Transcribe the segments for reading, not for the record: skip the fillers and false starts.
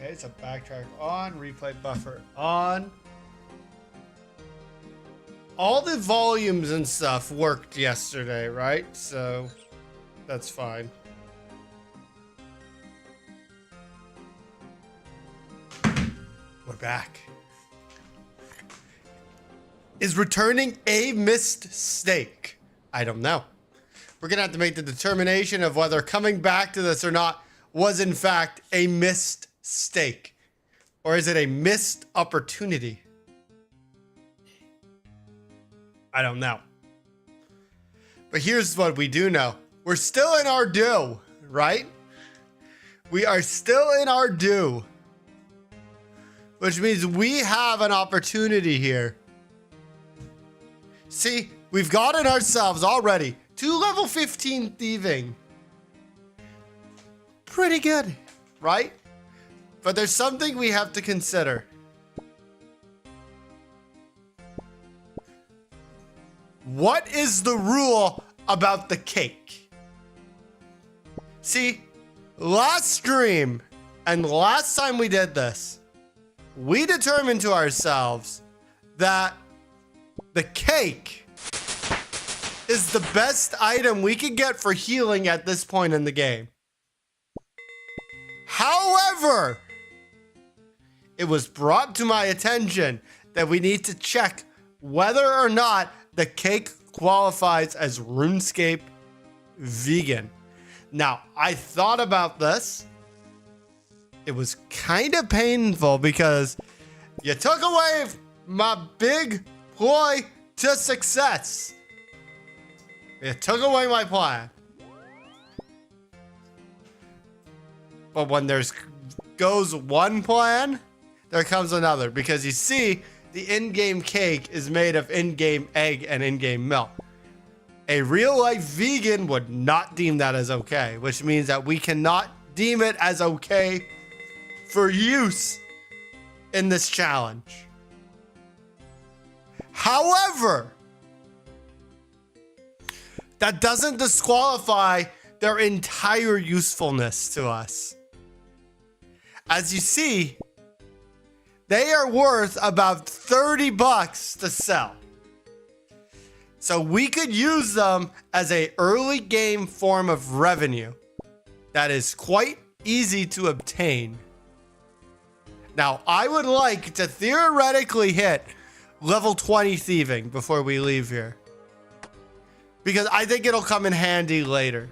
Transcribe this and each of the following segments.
Okay, so backtrack on, replay buffer on. All the volumes and stuff worked yesterday, right? So that's fine. We're back. Is returning a mistake? I don't know. We're gonna have to make the determination of whether coming back to this or not was in fact a mistake. Or is it a missed opportunity? I don't know. But here's what we do know. We're still in our due, right? We are still in our due. Which means we have an opportunity here. See, we've gotten ourselves already to level 15 thieving. Pretty good, right? But there's something we have to consider. What is the rule about the cake? See, last stream and last time we did this, we determined to ourselves that the cake is the best item we can get for healing at this point in the game. However, it was brought to my attention that we need to check whether or not the cake qualifies as RuneScape vegan. Now, I thought about this. It was kind of painful because you took away my big ploy to success. You took away my plan. But when there's goes one plan, there comes another. Because you see, the in-game cake is made of in-game egg and in-game milk. A real-life vegan would not deem that as okay, which means that we cannot deem it as okay for use in this challenge. However, that doesn't disqualify their entire usefulness to us. As you see, they are worth about 30 bucks to sell. So we could use them as an early game form of revenue that is quite easy to obtain. Now, I would like to theoretically hit level 20 thieving before we leave here, because I think it'll come in handy later.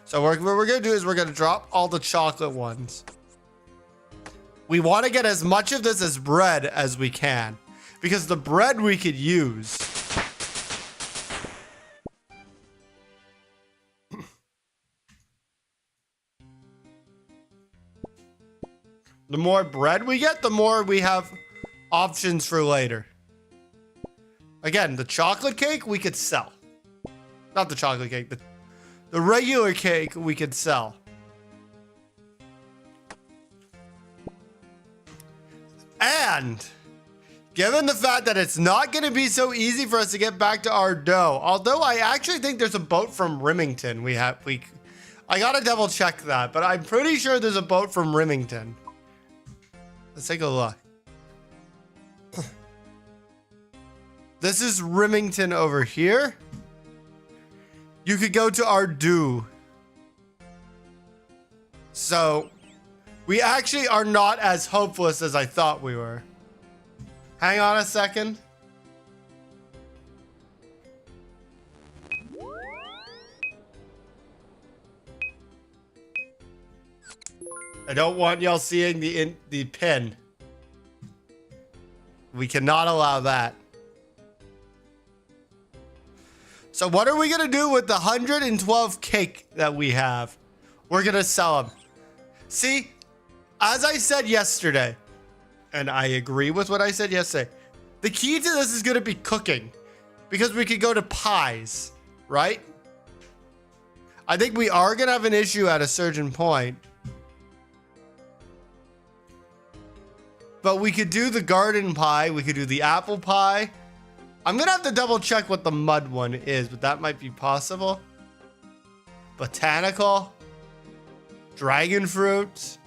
So what we're going to do is we're going to drop all the chocolate ones. We want to get as much of this as bread as we can, because the bread we could use. The more bread we get, the more we have options for later. Again, the chocolate cake we could sell. Not the chocolate cake, the regular cake we could sell. And given the fact that it's not going to be so easy for us to get back to our dough, although I actually think there's a boat from Remington I gotta double check that, but I'm pretty sure there's a boat from Remington. Let's take a look. This is Remington over here. You could go to Ardu. So we actually are not as hopeless as I thought we were. Hang on a second. I don't want y'all seeing the pin. We cannot allow that. So what are we going to do with the 112 cake that we have? We're going to sell them. See, as I said yesterday, and I agree with what I said yesterday, the key to this is going to be cooking, because we could go to pies, right? I think we are going to have an issue at a certain point. But we could do the garden pie. We could do the apple pie. I'm going to have to double check what the mud one is, but that might be possible. Botanical. dragon fruit,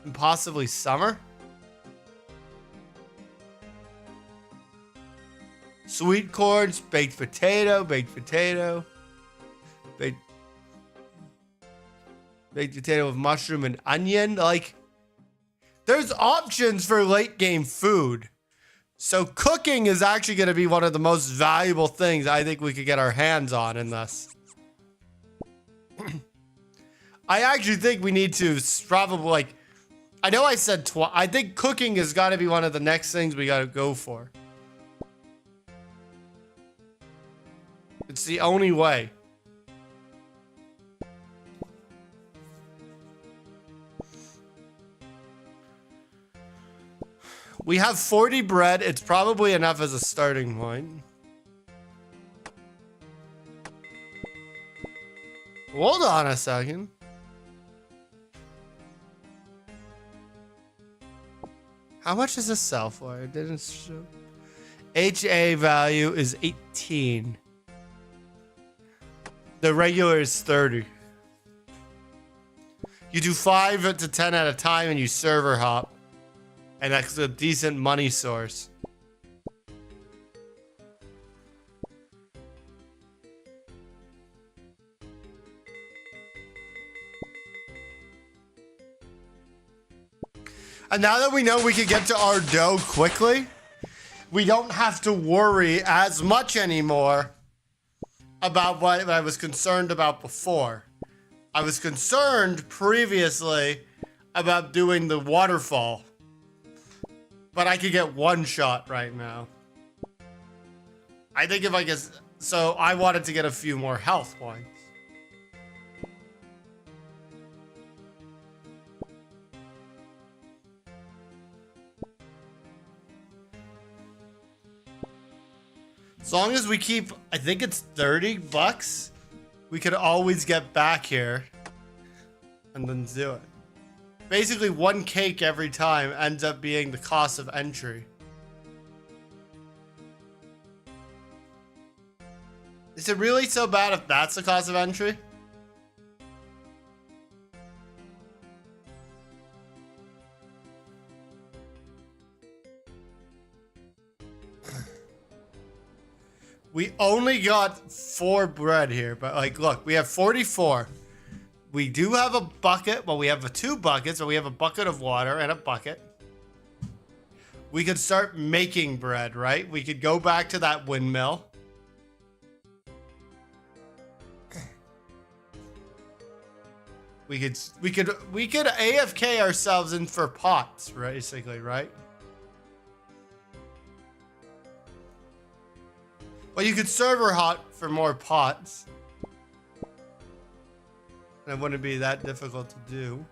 and possibly summer. Sweet corns, baked potato, baked potato with mushroom and onion. Like, there's options for late game food. So cooking is actually going to be one of the most valuable things I think we could get our hands on in this. I actually think we need to probably, like, I know I said I think cooking has got to be one of the next things we got to go for. It's the only way. We have 40 bread. It's probably enough as a starting point. Hold on a second. How much does this sell for? It didn't show. HA value is 18. The regular is 30. You do 5 to 10 at a time and you server hop. And that's a decent money source. And now that we know we can get to our dough quickly, we don't have to worry as much anymore about what I was concerned about before. I was concerned previously about doing the waterfall. But I could get one shot right now. I think if I guess... So I wanted to get a few more health points. As long as we keep... I think it's 30 bucks. We could always get back here. And then do it. Basically, one cake every time ends up being the cost of entry. Is it really so bad if that's the cost of entry? We only got 4 bread here, but like, look, we have 44. We do have a bucket. Well, we have 2 buckets, but we have a bucket of water and a bucket. We could start making bread, right? We could go back to that windmill. We could AFK ourselves in for pots, basically, right? Well, you could server hot for more pots. And it wouldn't be that difficult to do.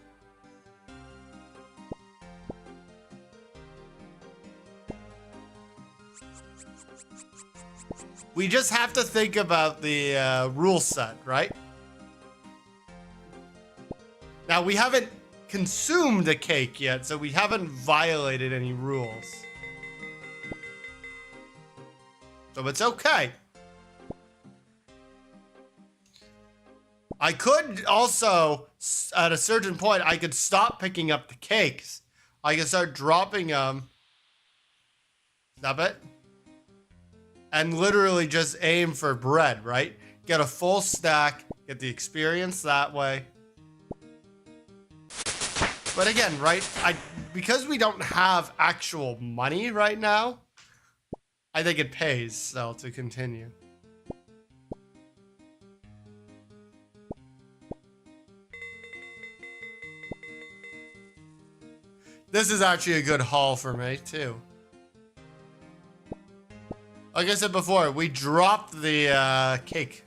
We just have to think about the rule set, right? Now, we haven't consumed a cake yet, so we haven't violated any rules. So it's okay. I could also, at a certain point, I could stop picking up the cakes. I could start dropping them. Stop it. And literally just aim for bread, right? Get a full stack, get the experience that way. But again, right, because we don't have actual money right now, I think it pays still to continue. This is actually a good haul for me, too. Like I said before, we dropped the cake.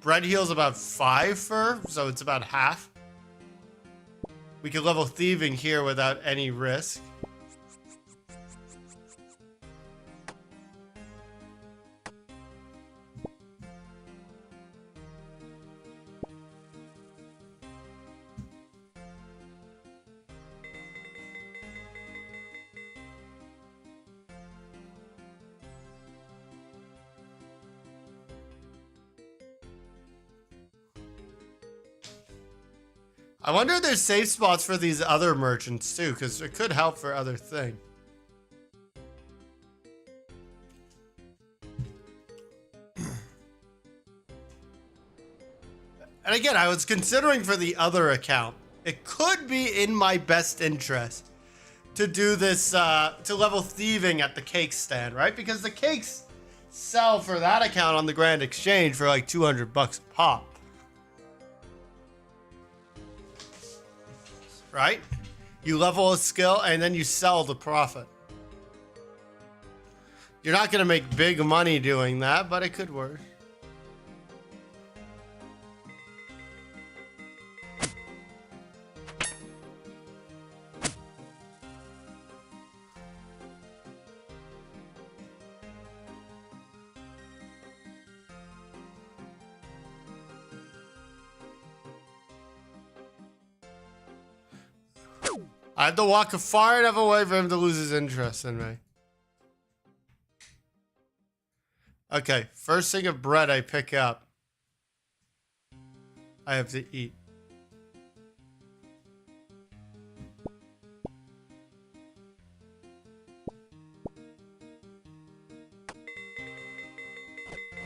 Bread heals about 5 fur, so it's about half. We can level thieving here without any risk. I wonder if there's safe spots for these other merchants too, because it could help for other things. And again, I was considering for the other account, it could be in my best interest to do this, to level thieving at the cake stand, right? Because the cakes sell for that account on the Grand Exchange for like 200 bucks a pop. Right? You level a skill and then you sell the profit. You're not going to make big money doing that, but it could work. I have to walk far enough away for him to lose his interest in me. Okay, first thing of bread I pick up, I have to eat.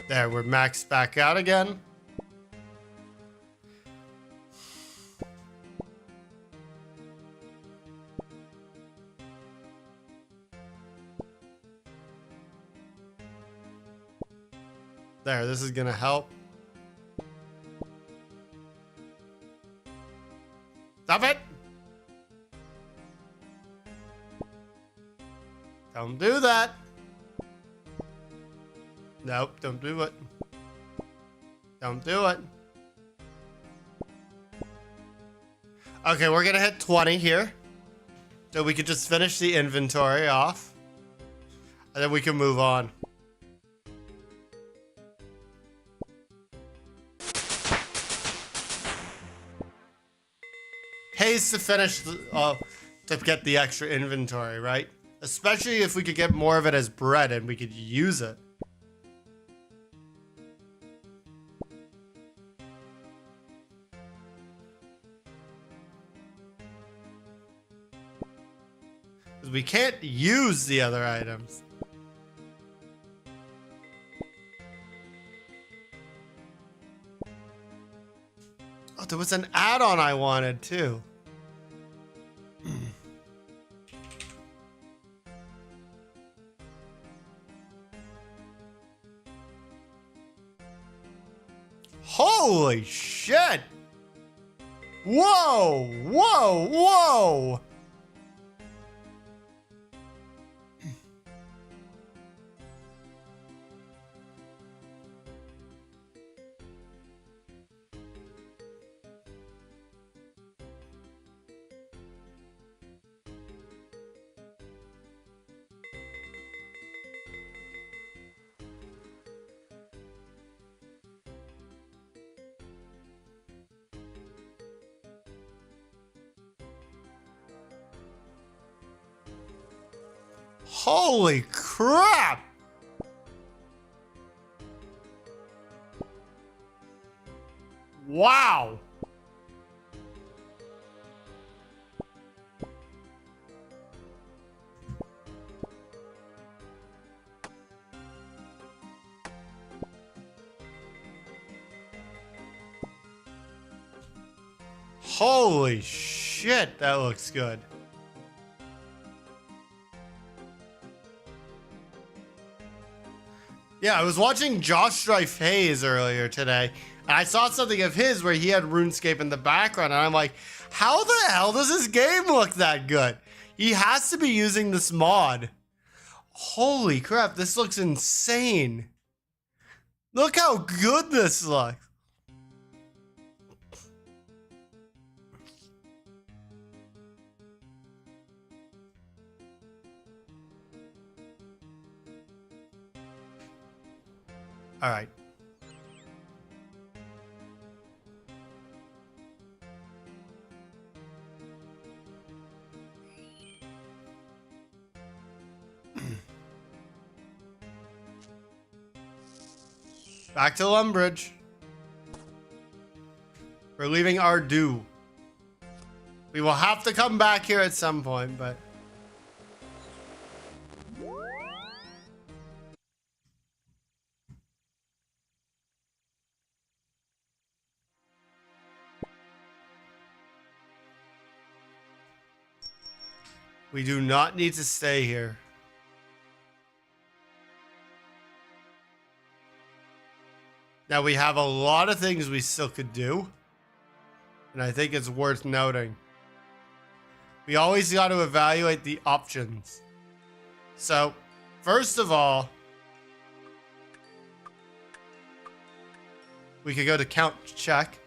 There, we're maxed back out again. There, this is gonna help. Stop it! Don't do that. Nope, don't do it. Don't do it. Okay, we're gonna hit 20 here. So we could just finish the inventory off. And then we can move on. Pays to finish the, to get the extra inventory, right? Especially if we could get more of it as bread and we could use it. Because we can't use the other items. Oh, there was an add-on I wanted too. Holy shit! Whoa! Whoa! Whoa! Holy crap! Wow! Holy shit, that looks good. Yeah, I was watching Josh Strife Hayes earlier today, and I saw something of his where he had RuneScape in the background, and I'm like, how the hell does this game look that good? He has to be using this mod. Holy crap, this looks insane. Look how good this looks. All right. Back to Lumbridge. We're leaving Ardu. We will have to come back here at some point, but... we do not need to stay here. Now we have a lot of things we still could do. And I think it's worth noting. We always got to evaluate the options. So, first of all, we could go to count check.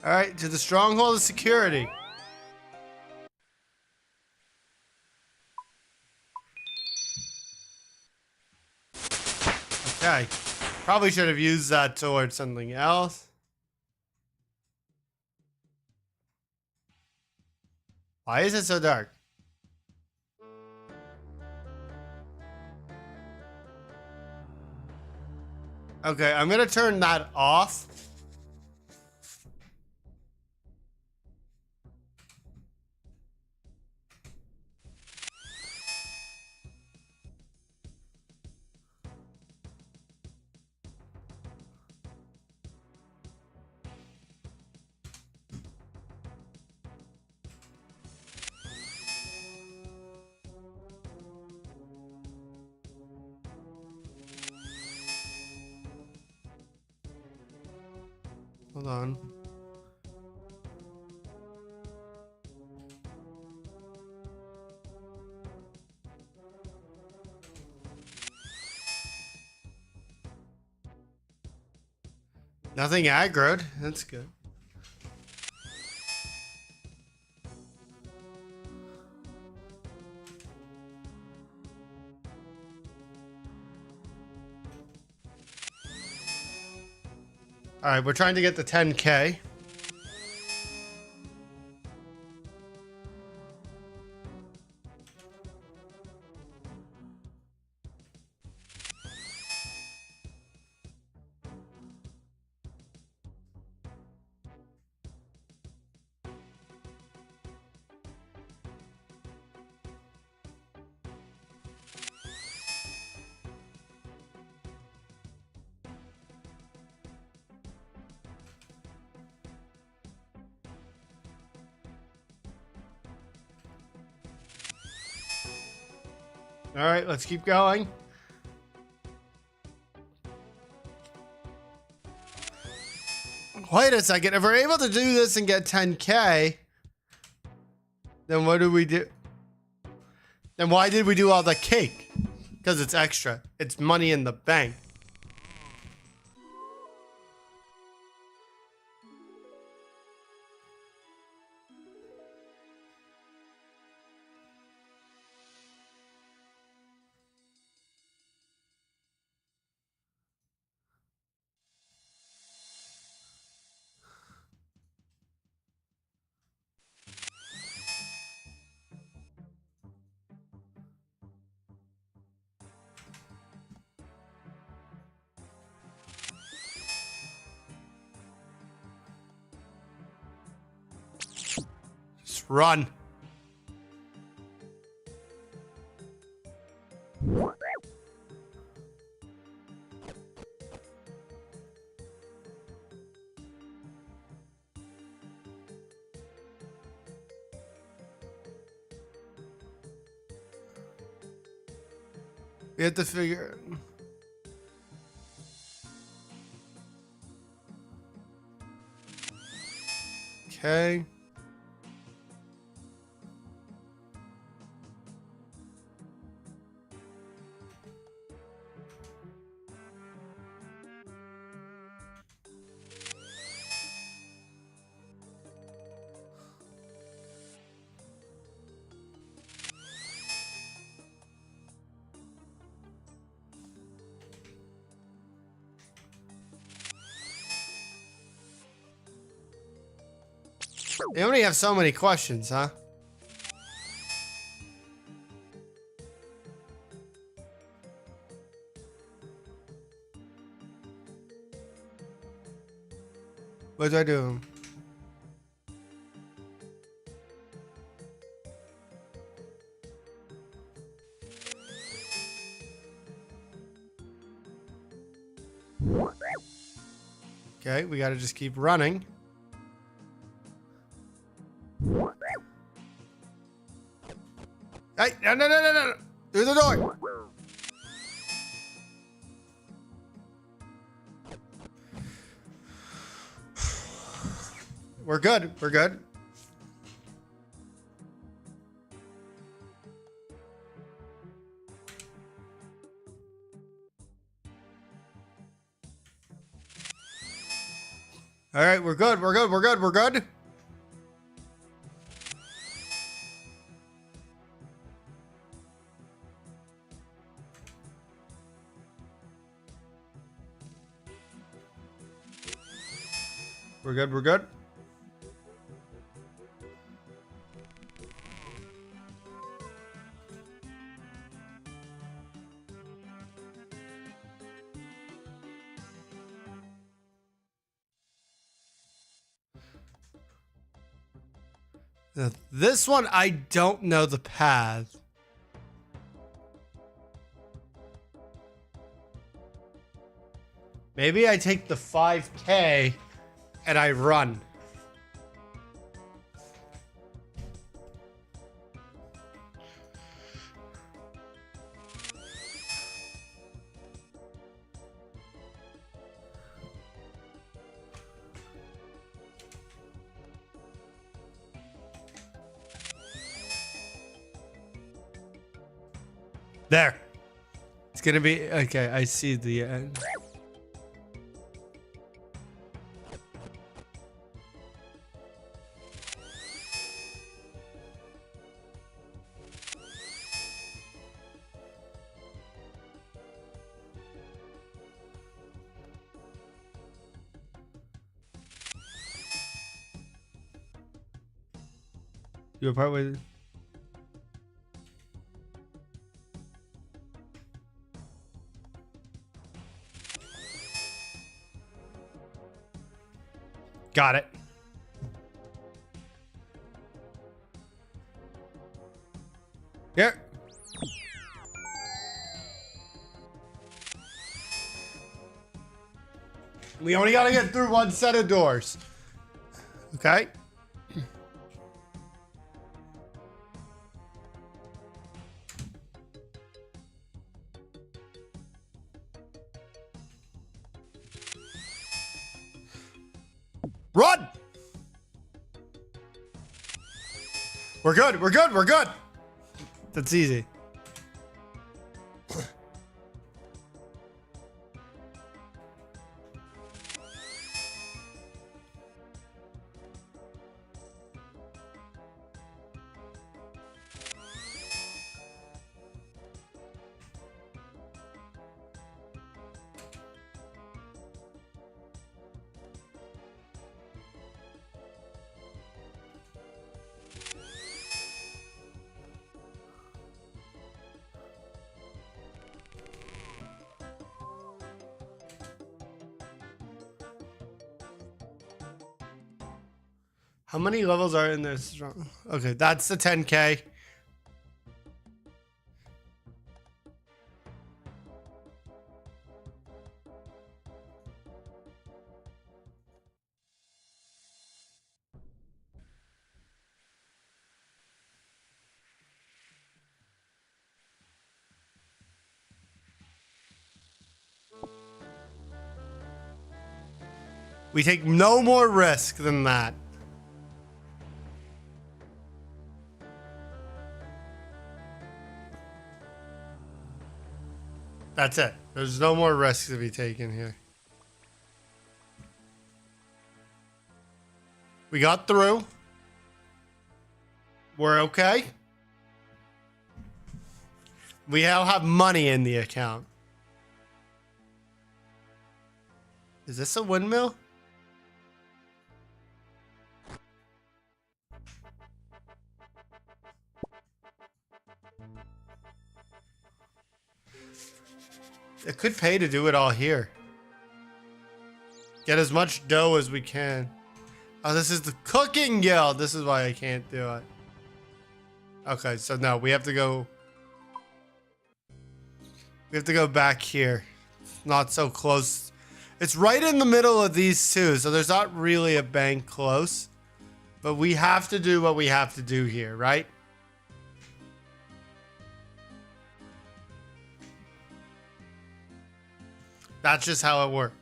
All right, to the stronghold of security. Okay. Probably should have used that towards something else. Why is it so dark? Okay, I'm gonna turn that off. Hold on. Nothing aggroed. That's good. All right, we're trying to get the 10K. All right, let's keep going. Wait a second. If we're able to do this and get 10K, then what do we do? Then why did we do all the cake? Because it's extra. It's money in the bank. Just run. We have to figure. Okay. They only have so many questions, huh? What do I do? Okay, we gotta just keep running. Hey, no. Through the door. We're good. We're good. All right, we're good. We're good. We're good. We're good. We're good. We're good. Now, this one, I don't know the path. Maybe I take the 5K and I run. There. It's gonna be okay. I see the end. You're part with. Got it. Here. We only gotta get through one set of doors. Okay. Run! We're good. We're good. We're good. That's easy. How many levels are in this? Okay, that's the 10K. We take no more risk than that. That's it. There's no more risks to be taken here. We got through. We're okay. We now have money in the account. Is this a windmill? It could pay to do it all here. Get as much dough as we can. Oh, this is the cooking guild. This is why I can't do it. Okay, so no, we have to go. We have to go back here. Not so close. It's right in the middle of these two, so there's not really a bank close. But we have to do what we have to do here, right? That's just how it worked.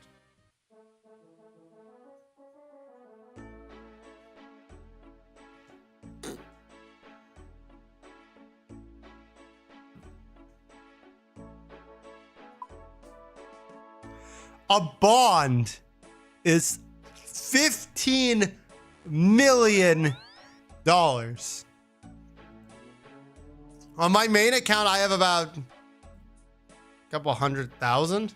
A bond is $15 million. On my main account, I have about a couple 100,000.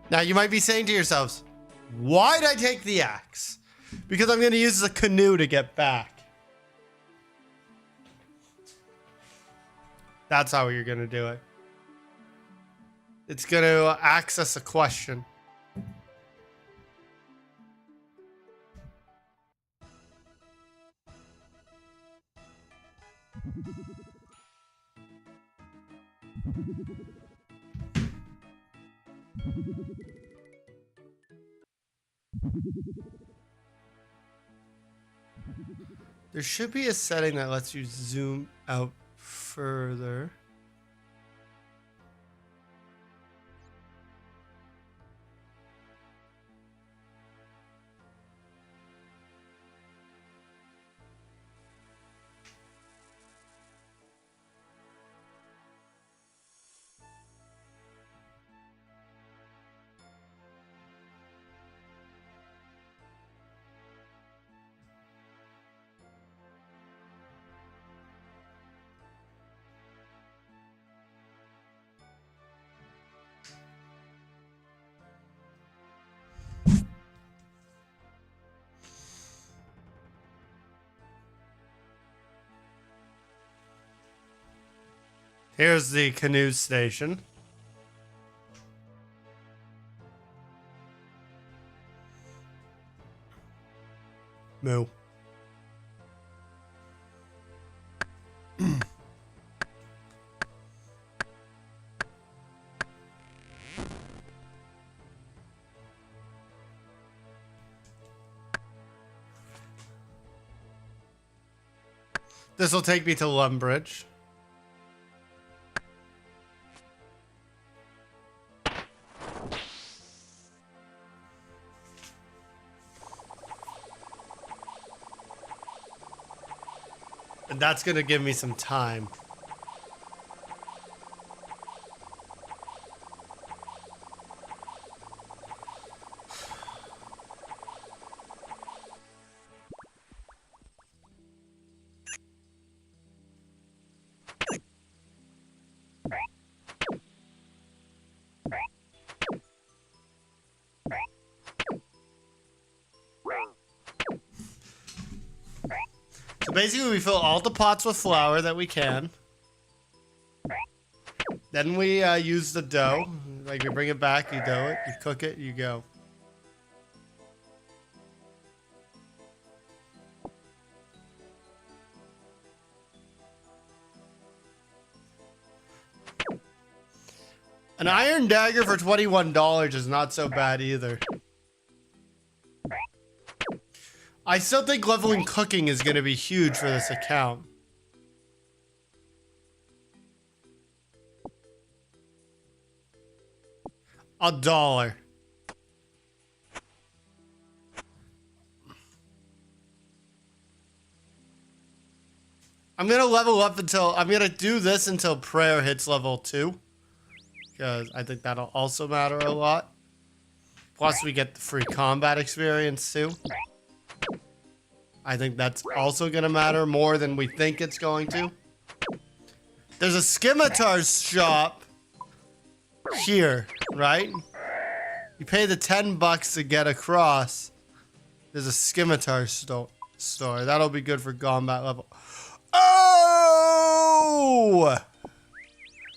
Now you might be saying to yourselves, why'd I take the axe? Because I'm going to use the canoe to get back. That's how you're going to do it. It's going to access a question. There should be a setting that lets you zoom out further. Here's the canoe station. Moo. This will take me to Lumbridge. And that's going to give me some time. So basically, we fill all the pots with flour that we can. Then we use the dough. Like, we bring it back, you dough it, you cook it, you go. An iron dagger for $21 is not so bad either. I still think leveling cooking is going to be huge for this account. $1. I'm gonna level up until, I'm gonna do this until prayer hits level 2. Because I think that'll also matter a lot. Plus we get the free combat experience too. I think that's also gonna matter more than we think it's going to. There's a scimitar shop here, right? You pay the $10 to get across. There's a scimitar store. That'll be good for combat level. Oh!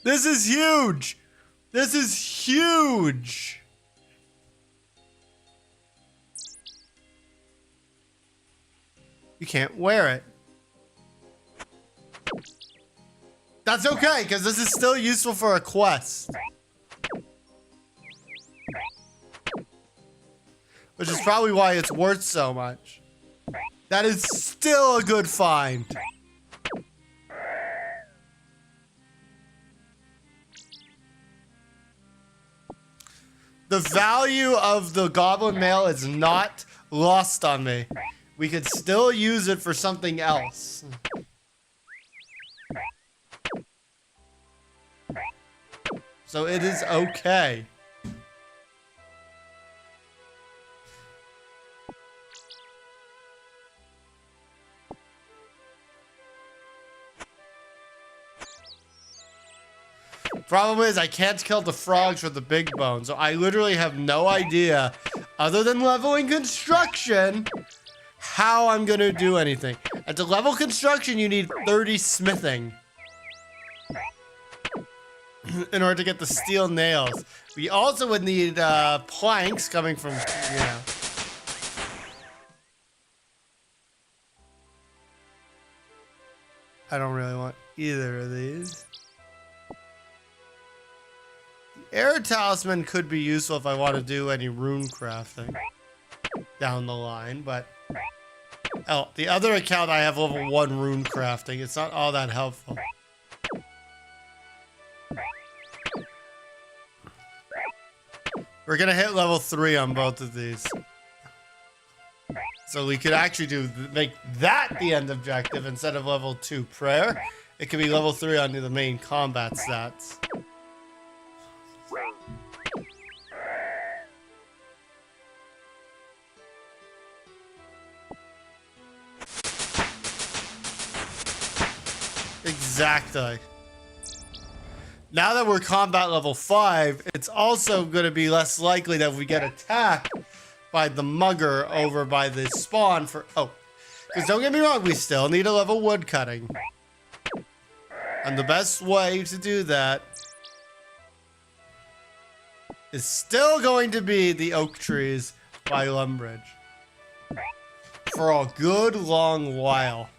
This is huge! This is huge! You can't wear it. That's okay, because this is still useful for a quest. Which is probably why it's worth so much. That is still a good find. The value of the goblin mail is not lost on me. We could still use it for something else. So it is okay. Problem is, I can't kill the frogs with the big bone, so I literally have no idea, other than leveling construction, how I'm gonna do anything. And to level construction, you need 30 smithing in order to get the steel nails. We also would need planks coming from, you know. I don't really want either of these. Air Talisman could be useful if I want to do any rune crafting down the line, but oh, the other account I have level 1 rune crafting. It's not all that helpful. We're gonna hit level 3 on both of these. So we could actually make that the end objective instead of level 2 prayer. It could be level 3 on the main combat stats. Exactly. Now that we're combat level 5, it's also going to be less likely that we get attacked by the mugger over by the spawn for... Oh, because don't get me wrong, we still need a level wood cutting. And the best way to do that is still going to be the oak trees by Lumbridge. For a good long while.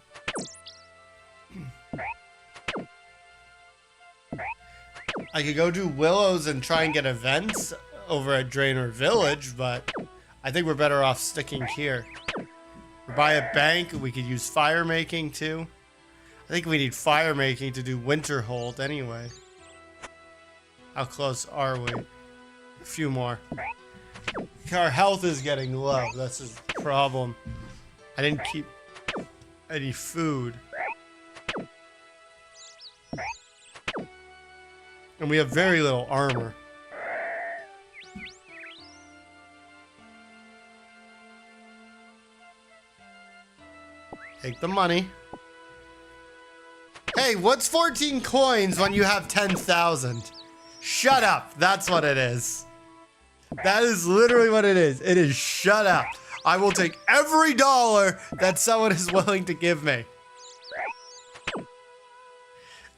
I could go do willows and try and get events over at Draenor Village, but I think we're better off sticking here. We buy a bank, we could use fire making too. I think we need fire making to do Winterhold anyway. How close are we? A few more. Our health is getting low, that's the problem. I didn't keep any food. And we have very little armor. Take the money. Hey, what's 14 coins when you have 10,000? Shut up. That's what it is. That is literally what it is. It is shut up. I will take every dollar that someone is willing to give me.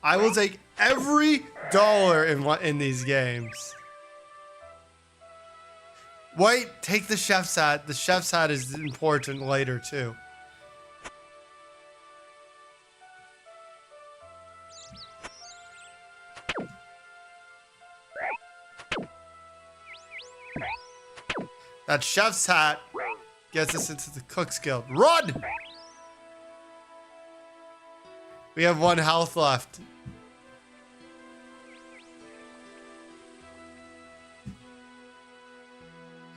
I will take every dollar in these games. Wait, take the chef's hat. The chef's hat is important later too. That chef's hat gets us into the Cook's Guild. Run! We have 1 health left.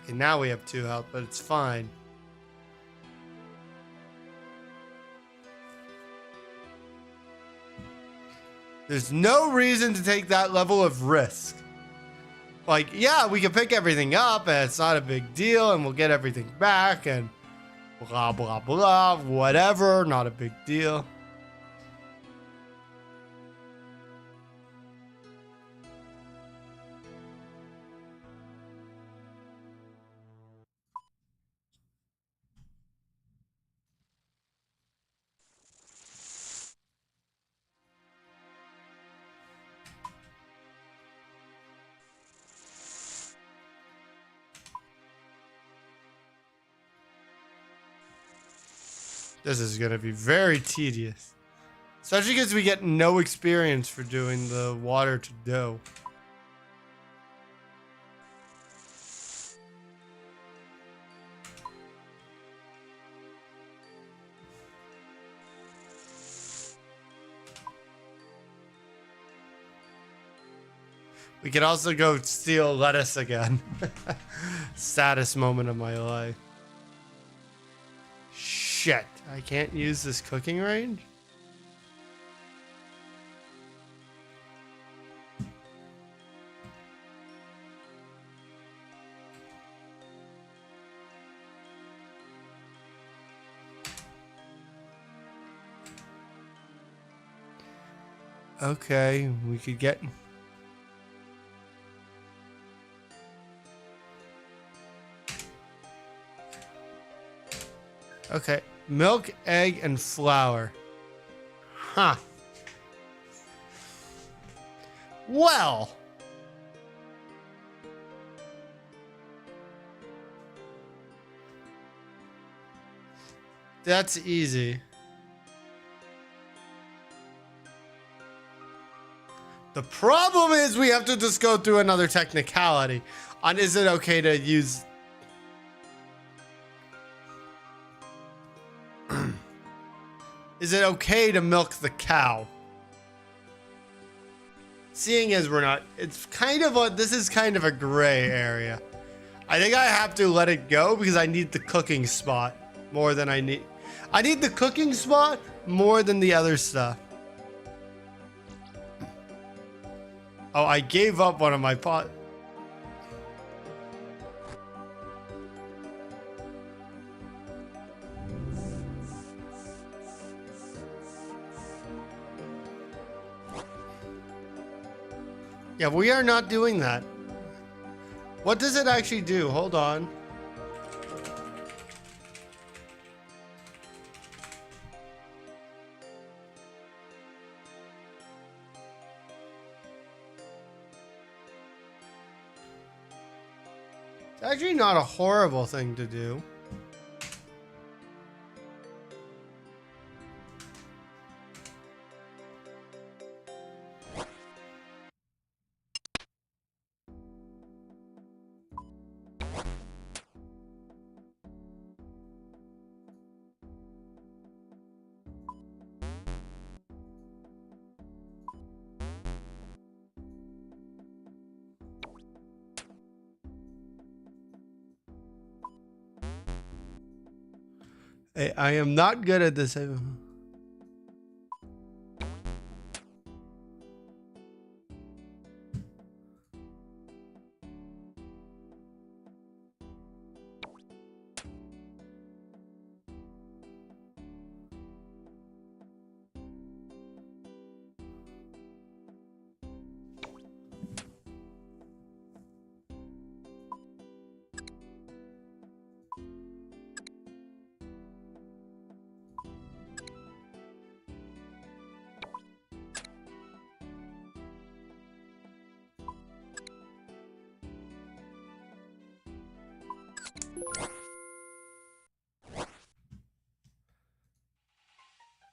Okay, now we have 2 health, but it's fine. There's no reason to take that level of risk. Like, yeah, we can pick everything up and it's not a big deal and we'll get everything back and blah, blah, blah, whatever, not a big deal. This is going to be very tedious. Especially because we get no experience for doing the water to dough. We could also go steal lettuce again. Saddest moment of my life. Shit, I can't use this cooking range? Okay, we could get... Okay, milk, egg, and flour. Huh. Well. That's easy. The problem is we have to just go through another technicality on is it okay to use... Is it okay to milk the cow? Seeing as we're not, it's kind of a, this is kind of a gray area. I think I have to let it go because I need the cooking spot more than I need the cooking spot more than the other stuff. Oh, I gave up one of my pot. Yeah, we are not doing that. What does it actually do? Hold on. It's actually not a horrible thing to do. I am not good at this.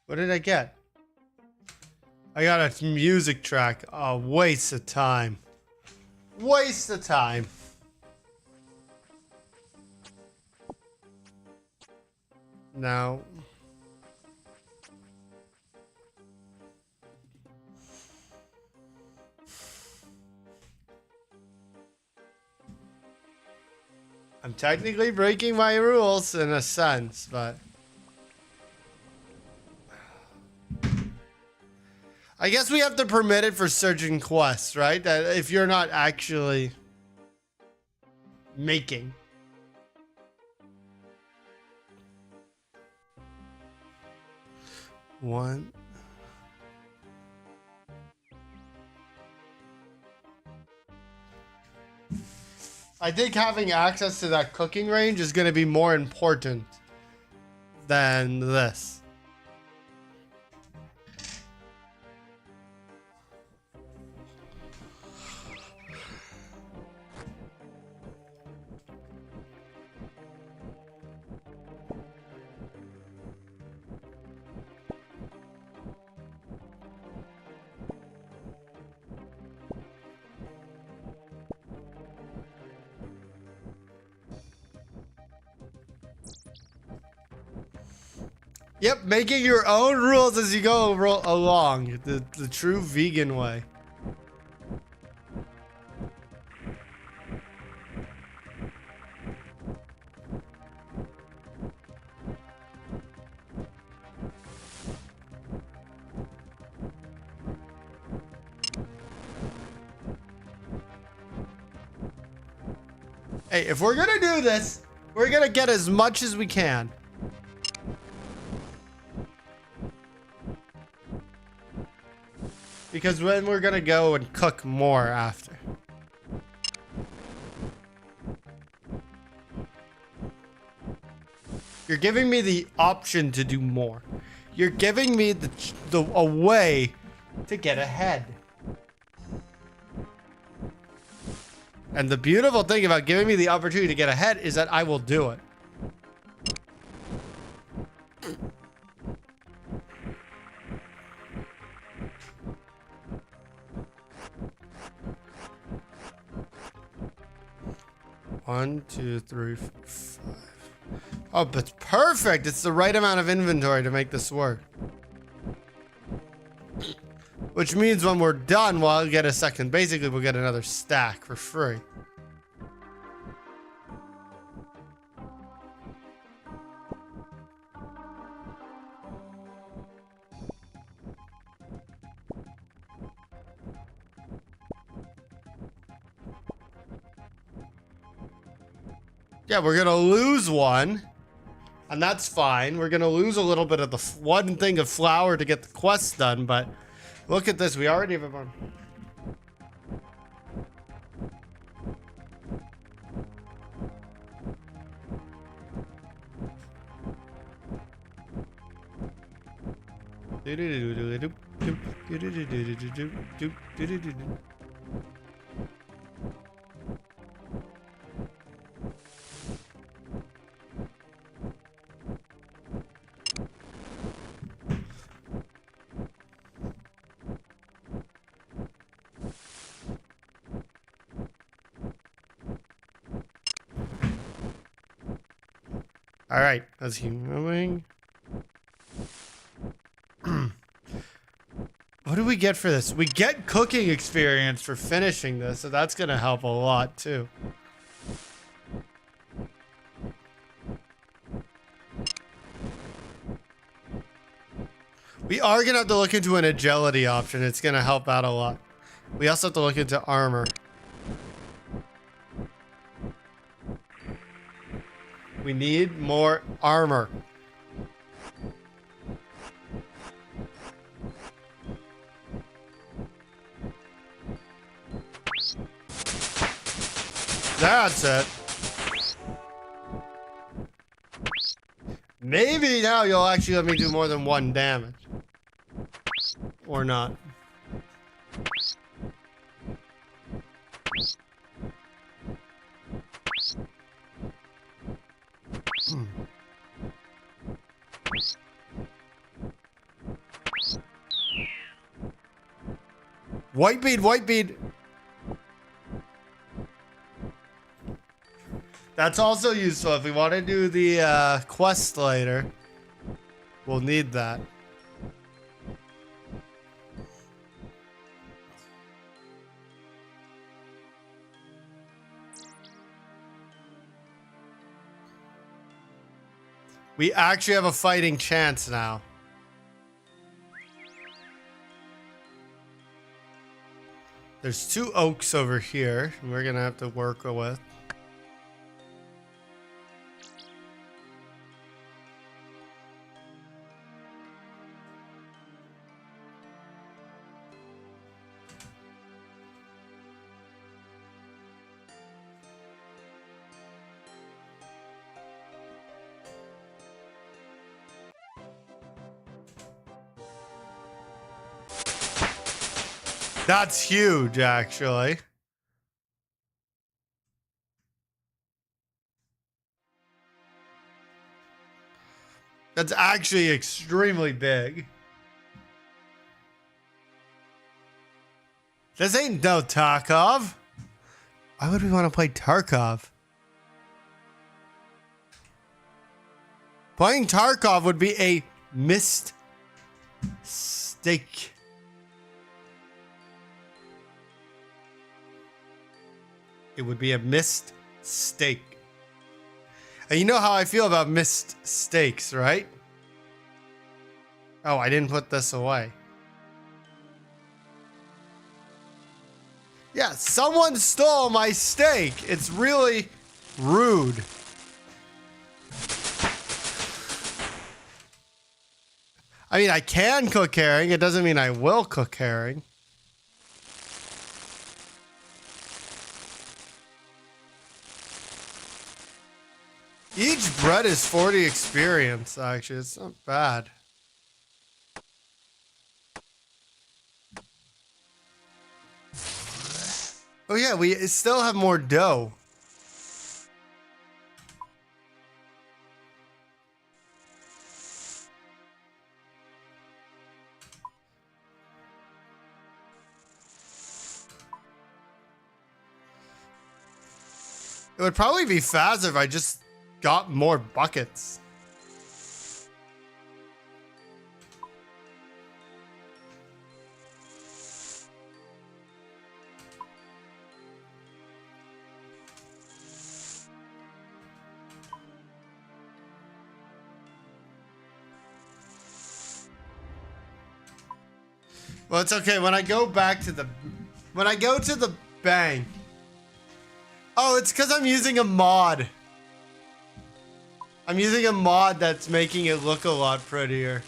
What did I get? I got a music track. Oh, waste of time. Waste of time. No. I'm technically breaking my rules in a sense, but... I guess we have to permit it for certain quests, right? That if you're not actually making. One. I think having access to that cooking range is going to be more important than this. Yep, making your own rules as you go along. The true vegan way. Hey, if we're gonna do this, we're gonna get as much as we can. Because then we're gonna go and cook more after. You're giving me the option to do more. You're giving me a way to get ahead. And the beautiful thing about giving me the opportunity to get ahead is that I will do it. One, two, three, four, five. Oh, that's perfect. It's the right amount of inventory to make this work. Which means when we're done, we'll get a second. Basically, we'll get another stack for free. Yeah, we're gonna lose one. And that's fine. We're gonna lose a little bit of the one thing of flour to get the quest done, but look at this. We already have one. All right, let's keep moving. What do we get for this? We get cooking experience for finishing this, so that's gonna help a lot too. We are gonna have to look into an agility option. It's gonna help out a lot. We also have to look into armor. We need more armor. That's it. Maybe now you'll actually let me do more than 1 damage. Or not. White bead, white bead. That's also useful if we want to do the quest later. We'll need that. We actually have a fighting chance now. There's 2 oaks over here we're gonna have to work with. That's huge, actually. That's actually extremely big. This ain't no Tarkov. Why would we want to play Tarkov? Playing Tarkov would be a mistake. It would be a missed steak. And you know how I feel about missed steaks, right? Oh, I didn't put this away. Yeah, someone stole my steak. It's really rude. I mean, I can cook herring. It doesn't mean I will cook herring. Each bread is 40 experience, actually. It's not bad. Oh yeah, we still have more dough. It would probably be faster if I just got more buckets. Well, it's okay. When I go to the bank. Oh, it's because I'm using a mod. I'm using a mod that's making it look a lot prettier.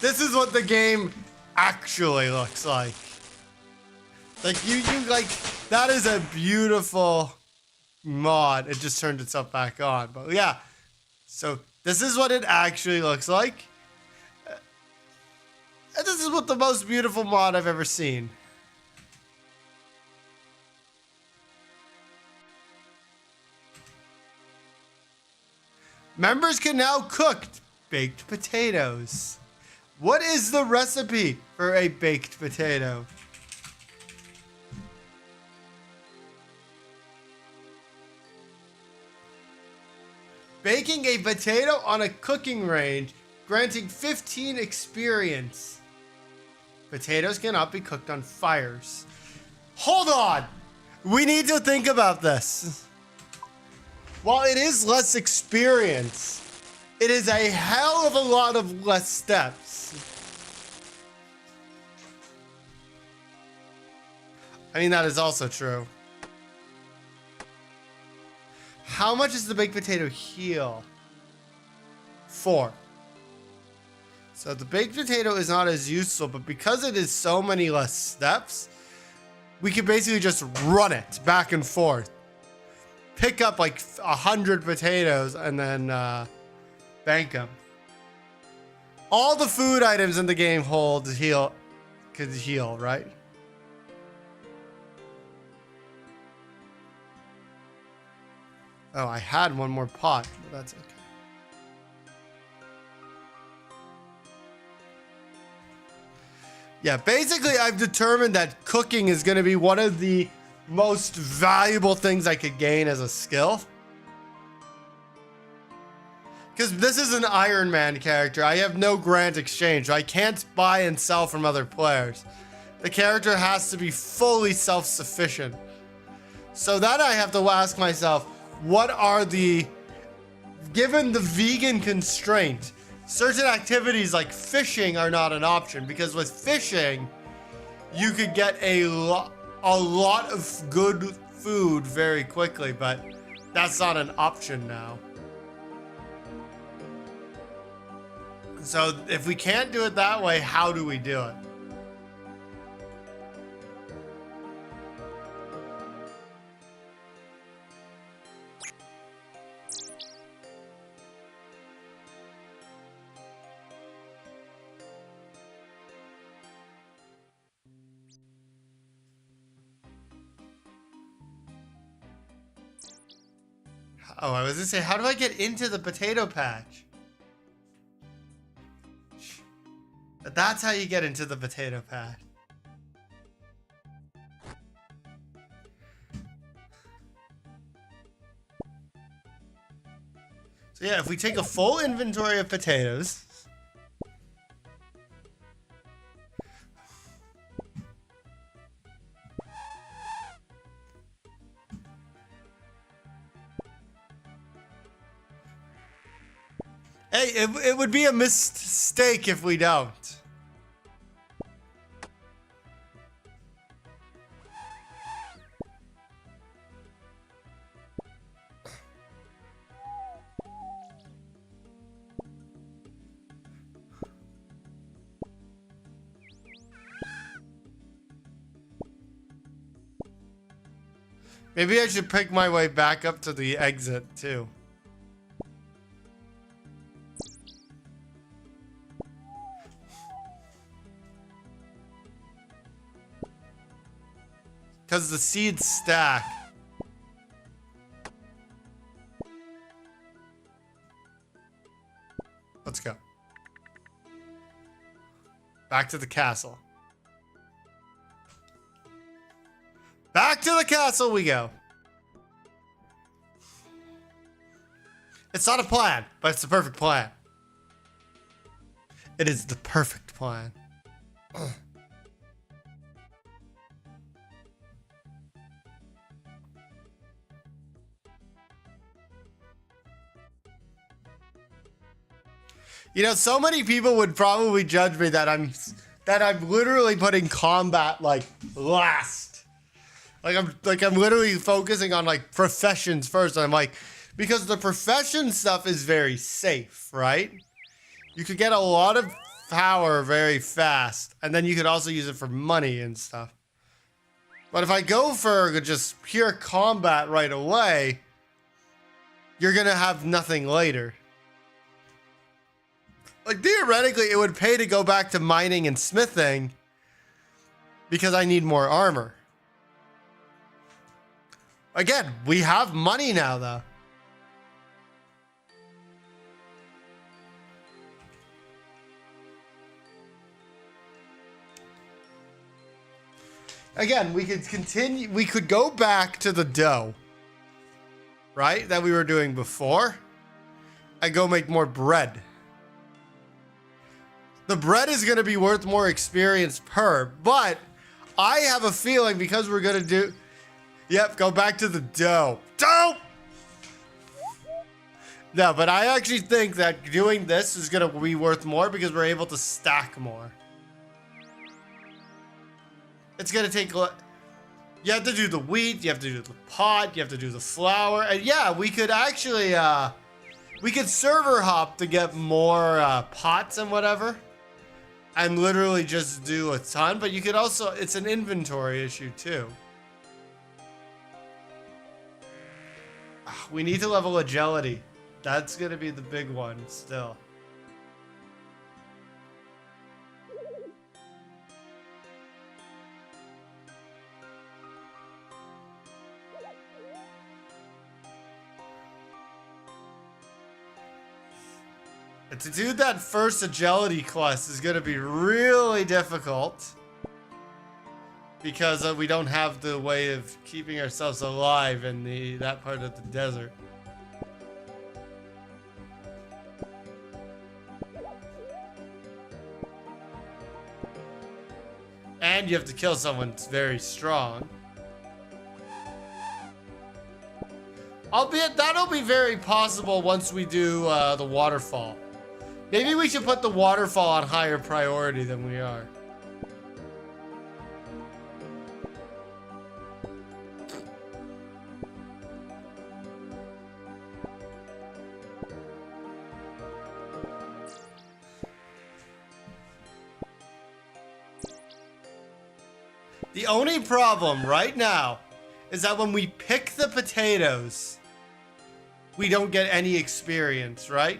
This is what the game actually looks like. Like that is a beautiful mod. It just turned itself back on. But yeah, so this is what it actually looks like. And this is what the most beautiful mod I've ever seen. Members can now cook baked potatoes. What is the recipe for a baked potato? Baking a potato on a cooking range, granting 15 experience. Potatoes cannot be cooked on fires. Hold on! We need to think about this. While it is less experience, it is a hell of a lot of less steps. I mean, that is also true. How much does the baked potato heal? 4. So the baked potato is not as useful, but because it is so many less steps, we can basically just run it back and forth. Pick up like 100 potatoes and then bank them. All the food items in the game could heal, right? Oh, I had one more pot, but that's okay. Yeah, basically I've determined that cooking is going to be one of the most valuable things I could gain as a skill. Because this is an Iron Man character. I have no grant exchange. I can't buy and sell from other players. The character has to be fully self-sufficient. So that I have to ask myself, what are given the vegan constraint, certain activities like fishing are not an option, because with fishing, you could get a lot of good food very quickly, but that's not an option now. So if we can't do it that way, how do we do it? Oh, I was gonna say, how do I get into the potato patch? That's how you get into the potato patch. So yeah, if we take a full inventory of potatoes. Hey, it would be a mistake if we don't. Maybe I should pick my way back up to the exit too. Because the seeds stack. Let's go. Back to the castle. Back to the castle we go. It's not a plan, but it's the perfect plan. It is the perfect plan. You know, so many people would probably judge me that I'm literally putting combat like last. Like I'm literally focusing on like professions first. And I'm like, because the profession stuff is very safe, right? You could get a lot of power very fast, and then you could also use it for money and stuff. But if I go for just pure combat right away, you're gonna have nothing later. Like, theoretically, it would pay to go back to mining and smithing because I need more armor. Again, we have money now, though. Again, we could continue. We could go back to the dough, right? That we were doing before. And go make more bread. The bread is going to be worth more experience per, but I have a feeling because we're going to do... Yep, go back to the dough. Dough! No, but I actually think that doing this is going to be worth more because we're able to stack more. It's going to take... You have to do the wheat, you have to do the pot, you have to do the flour, and yeah, we could actually... we could server hop to get more pots and whatever. And literally just do a ton, but you could also, it's an inventory issue too. We need to level agility. That's gonna be the big one still. And to do that first agility quest is going to be really difficult because we don't have the way of keeping ourselves alive in that part of the desert. And you have to kill someone that's very strong. Albeit that'll be very possible once we do the waterfall. Maybe we should put the waterfall on higher priority than we are. The only problem right now is that when we pick the potatoes, we don't get any experience, right?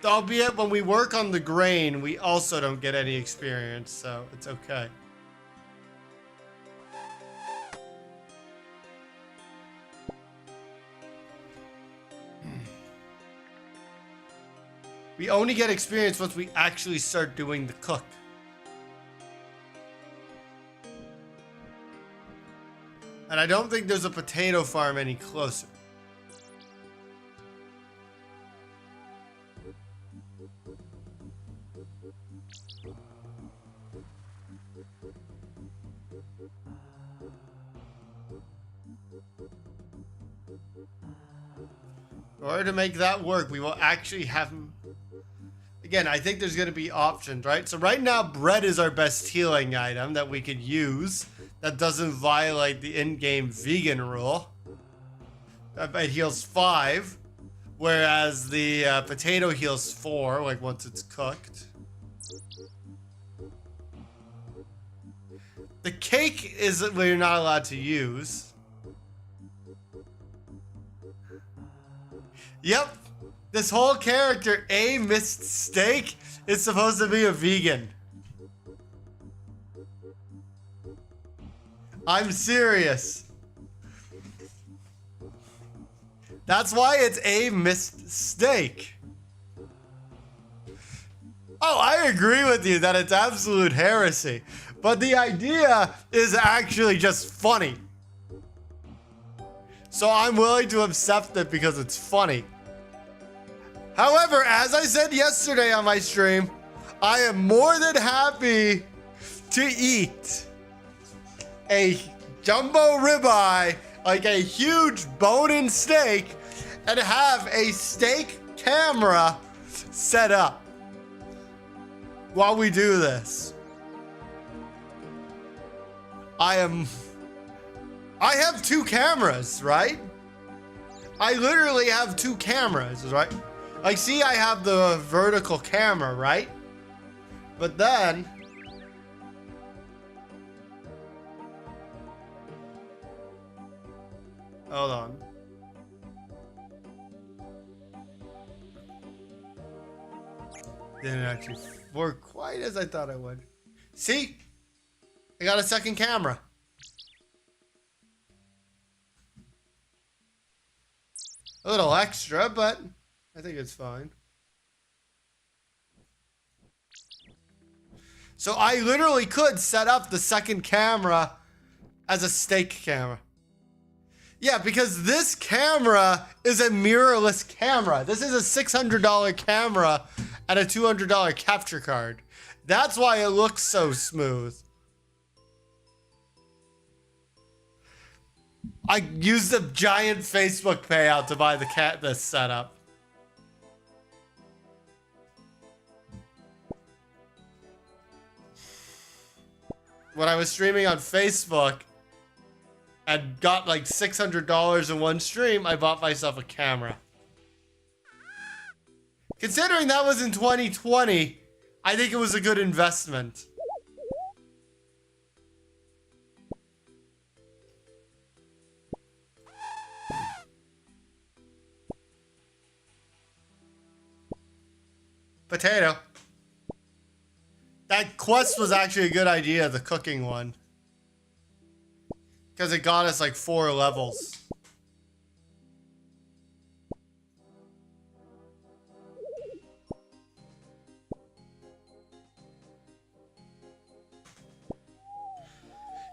Albeit when we work on the grain, we also don't get any experience, so it's okay. We only get experience once we actually start doing the cook. And I don't think there's a potato farm any closer. In order to make that work, we will actually have... Again, I think there's going to be options, right? So right now, bread is our best healing item that we could use that doesn't violate the in-game vegan rule. It heals 5, whereas the potato heals 4, like once it's cooked. The cake is we're not allowed to use. Yep. This whole character, A Missed Steak, is supposed to be a vegan. I'm serious. That's why it's A Missed Steak. Oh, I agree with you that it's absolute heresy. But the idea is actually just funny. So I'm willing to accept it because it's funny. However, as I said yesterday on my stream, I am more than happy to eat a jumbo ribeye, like a huge bone-in steak, and have a steak camera set up while we do this. I have 2 cameras, right? I literally have 2 cameras, right? Like, see, I have the vertical camera, right? But then... Hold on. Didn't actually work quite as I thought it would. See? I got a second camera. A little extra, but I think it's fine. So I literally could set up the second camera as a steak camera. Yeah, because this camera is a mirrorless camera. This is a $600 camera and a $200 capture card. That's why it looks so smooth. I used a giant Facebook payout to buy this setup. When I was streaming on Facebook and got like $600 in one stream, I bought myself a camera. Considering that was in 2020, I think it was a good investment. Potato. That quest was actually a good idea, the cooking one. Because it got us like 4 levels.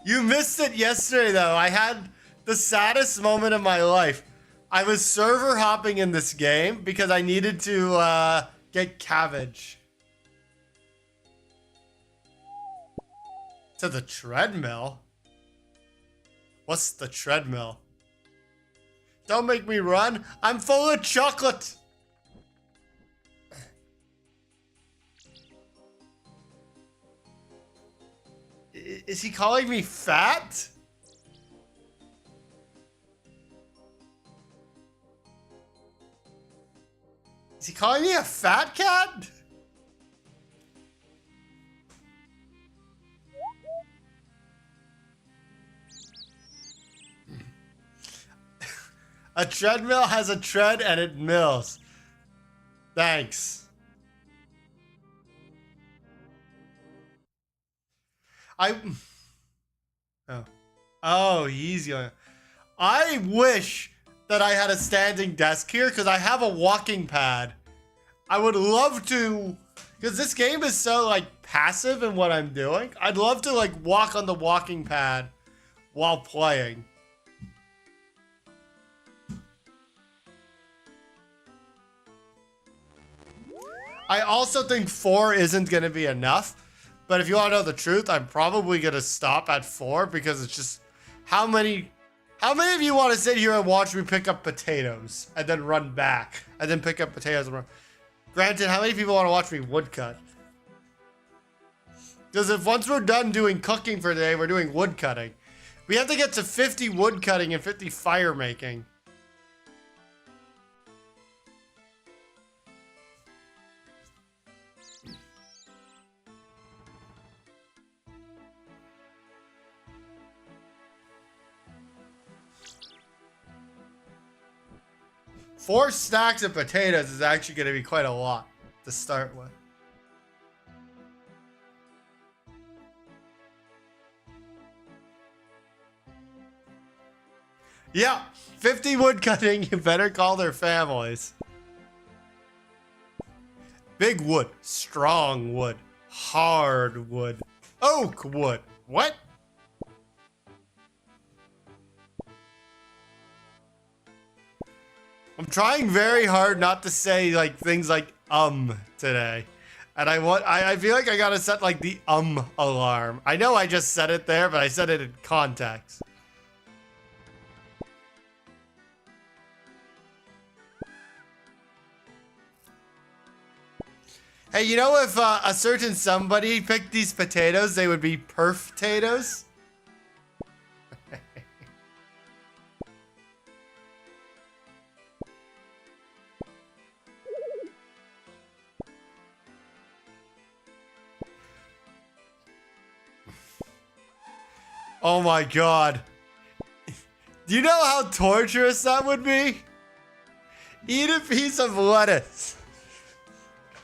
You missed it yesterday though. I had the saddest moment of my life. I was server hopping in this game because I needed to get cabbage. To the treadmill? What's the treadmill? Don't make me run. I'm full of chocolate. Is he calling me fat? Is he calling me a fat cat? A treadmill has a tread and it mills. Thanks. Oh, easy. I wish that I had a standing desk here because I have a walking pad. I would love to, because this game is so like passive in what I'm doing. I'd love to like walk on the walking pad while playing. I also think 4 isn't going to be enough. But if you want to know the truth, I'm probably going to stop at 4 because it's just how many of you want to sit here and watch me pick up potatoes and then run back and then pick up potatoes and run? Granted, how many people want to watch me woodcut? Because if once we're done doing cooking for the day, we're doing woodcutting. We have to get to 50 woodcutting and 50 fire making. Four stacks of potatoes is actually going to be quite a lot to start with. Yeah, 50 wood cutting, you better call their families. Big wood, strong wood, hard wood, oak wood. What? I'm trying very hard not to say like things like today. And I feel like I gotta set like the alarm. I know I just said it there, but I said it in context. Hey, you know if a certain somebody picked these potatoes, they would be perf-tatoes? Oh my god. Do you know how torturous that would be? Eat a piece of lettuce.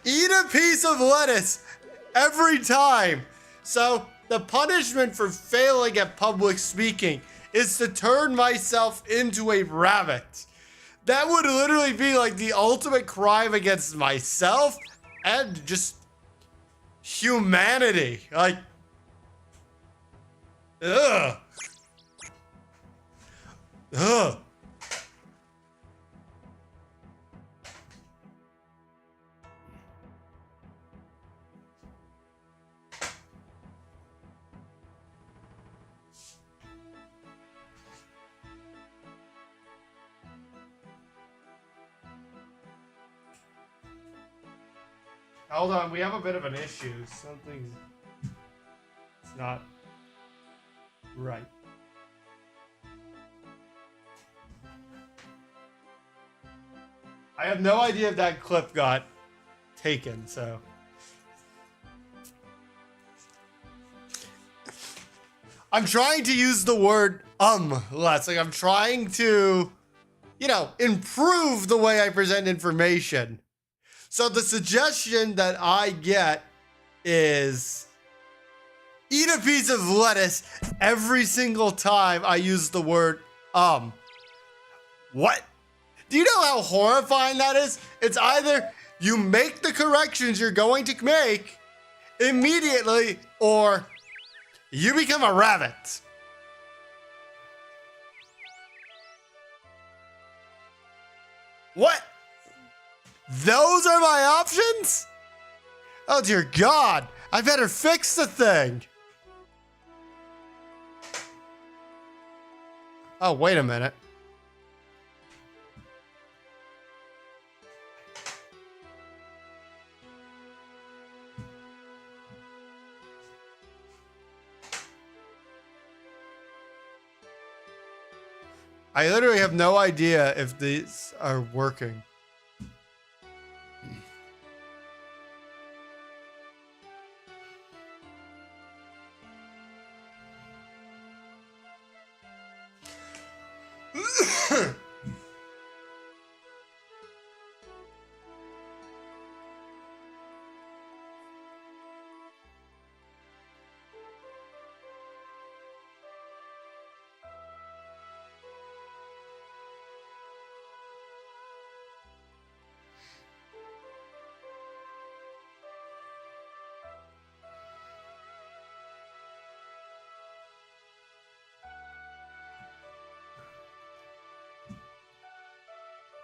Eat a piece of lettuce every time. So the punishment for failing at public speaking is to turn myself into a rabbit. That would literally be like the ultimate crime against myself and just humanity. Like, ugh. Ugh. Hold on, we have a bit of an issue. Something's not right. I have no idea if that clip got taken, so. I'm trying to use the word less. Like I'm trying to, you know, improve the way I present information. So the suggestion that I get is eat a piece of lettuce every single time I use the word What? Do you know how horrifying that is? It's either you make the corrections you're going to make immediately or you become a rabbit. What? Those are my options? Oh dear God, I better fix the thing. Oh, wait a minute. I literally have no idea if these are working.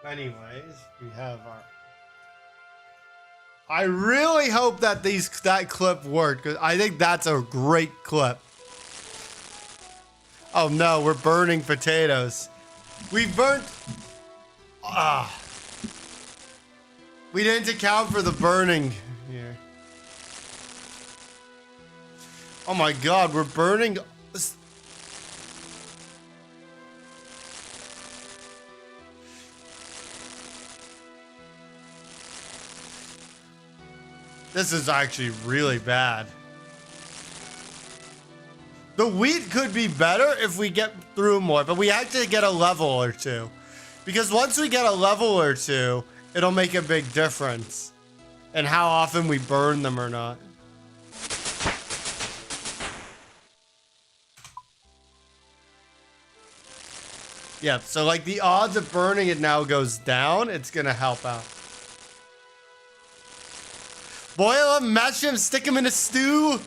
Anyways, we have our... I really hope that that clip worked, because I think that's a great clip. Oh no, we're burning potatoes. We burnt... We didn't account for the burning here. Oh my god, we're burning... This is actually really bad. The wheat could be better if we get through more, but we have to get a level or two. Because once we get a level or two, it'll make a big difference in how often we burn them or not. Yeah, so like the odds of burning it now goes down, it's gonna help out. Boil them, mash them, stick them in a stew.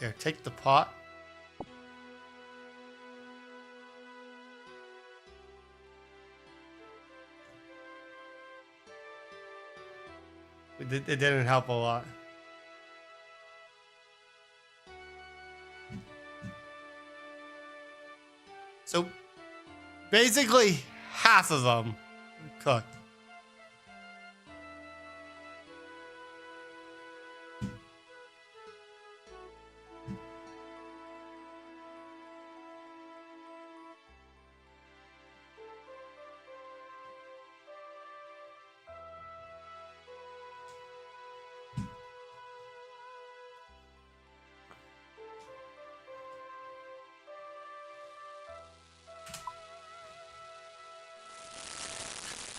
Here, take the pot. It didn't help a lot. So, basically, half of them cooked.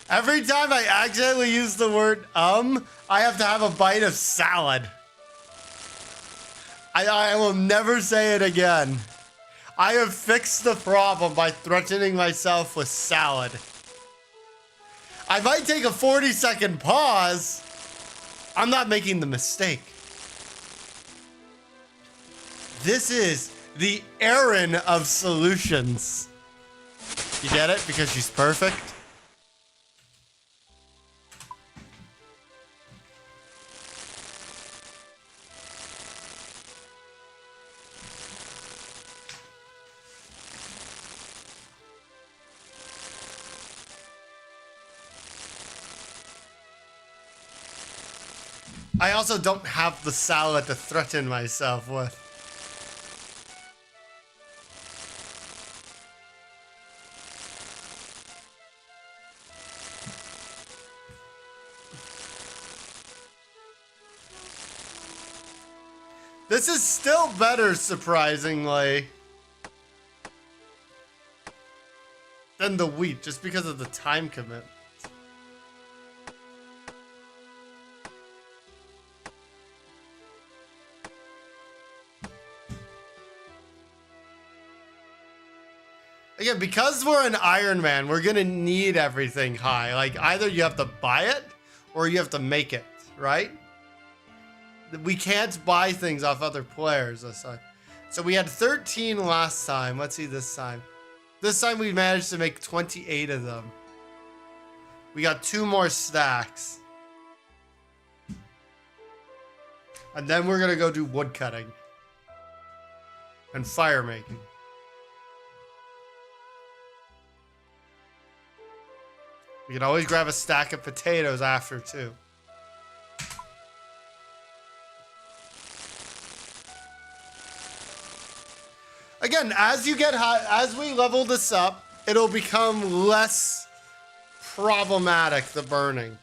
Every time I accidentally use the word I have to have a bite of salad. I will never say it again. I have fixed the problem by threatening myself with salad. I might take a 40-second pause. I'm not making the mistake. This is the Erin of solutions. You get it? Because she's perfect? I also don't have the salad to threaten myself with. This is still better, surprisingly, than the wheat, just because of the time commitment. Again, because we're an Iron Man, we're gonna need everything high. Like, either you have to buy it, or you have to make it, right? We can't buy things off other players this time. So we had 13 last time. Let's see this time. This time we managed to make 28 of them. We got 2 more stacks. And then we're gonna go do wood cutting. And fire making. We can always grab a stack of potatoes after, too. Again, as you get high, as we level this up, it'll become less problematic, the burning.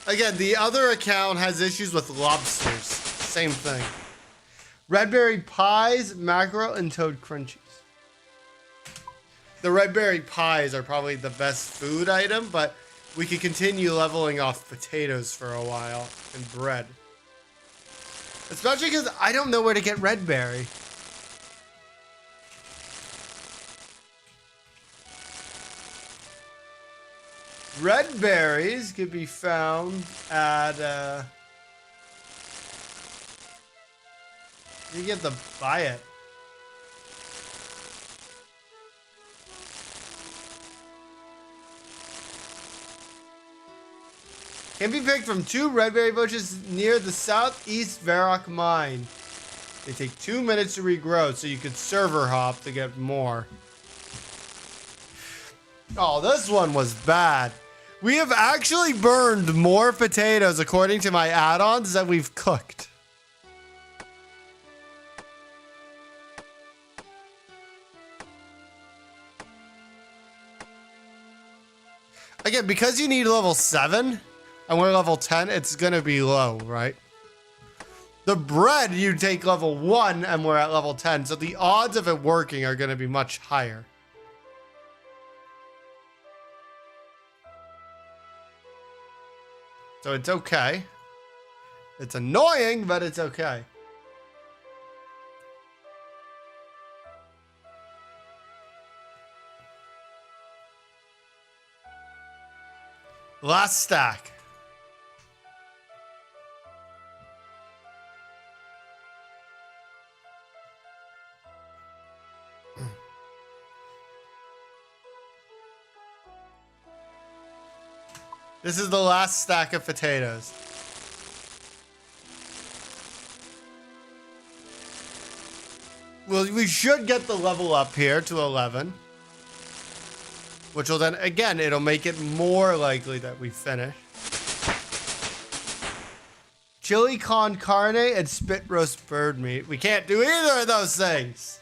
Again, the other account has issues with lobsters. Same thing. Red berry pies, mackerel, and toad crunchies. The red berry pies are probably the best food item, but we could continue leveling off potatoes for a while and bread. Especially because I don't know where to get red berry. Red berries could be found at, you get to buy it. Can be picked from 2 red berry bushes near the southeast Varrock mine. They take 2 minutes to regrow, so you could server hop to get more. Oh, this one was bad. We have actually burned more potatoes according to my add-ons than we've cooked. Again, because you need level 7 and we're level 10, it's gonna be low, right? The bread, you take level 1 and we're at level 10, so the odds of it working are gonna be much higher. So it's okay. It's annoying, but it's okay. Last stack. This is the last stack of potatoes. Well, we should get the level up here to 11. Which will then, again, it'll make it more likely that we finish. Chili con carne and spit roast bird meat. We can't do either of those things.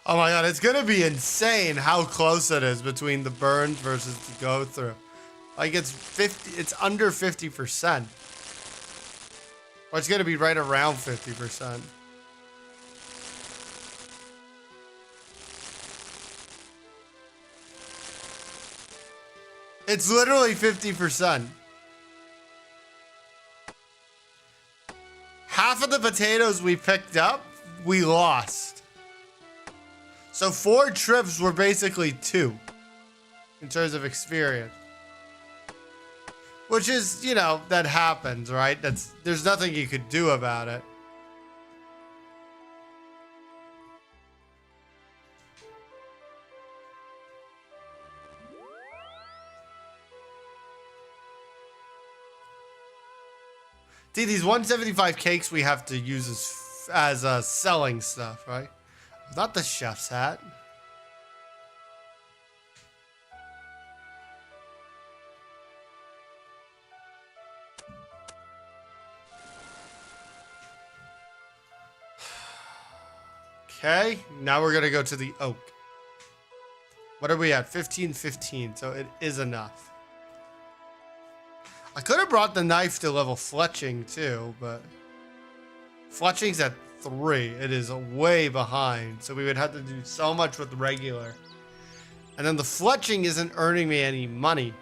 Oh my god, it's gonna be insane how close it is between the burns versus the go through. Like it's under 50%. Or it's gonna be right around 50%. It's literally 50%. Half of the potatoes we picked up, we lost. So 4 trips were basically 2 in terms of experience. Which is, you know, that happens, right? There's nothing you could do about it. See, these 175 cakes we have to use as selling stuff, right? Not the chef's hat. Okay, now we're gonna go to the oak. What are we at? 15, so it is enough. I could have brought the knife to level fletching too, but fletching's at 3. It is way behind, so we would have to do so much with regular. And then the fletching isn't earning me any money.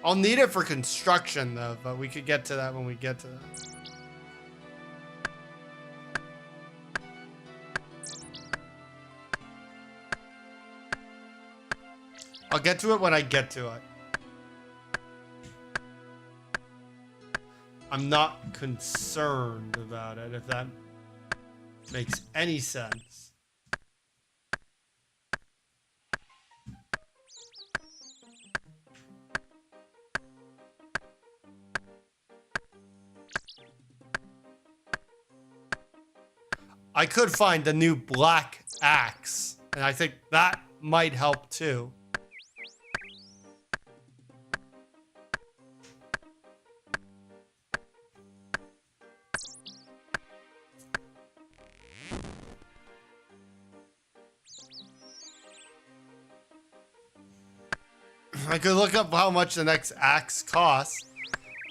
I'll need it for construction though, but we could get to that when we get to that. I'll get to it when I get to it. I'm not concerned about it, if that makes any sense. I could find a new black axe And I think that might help too. I could look up how much the next axe costs.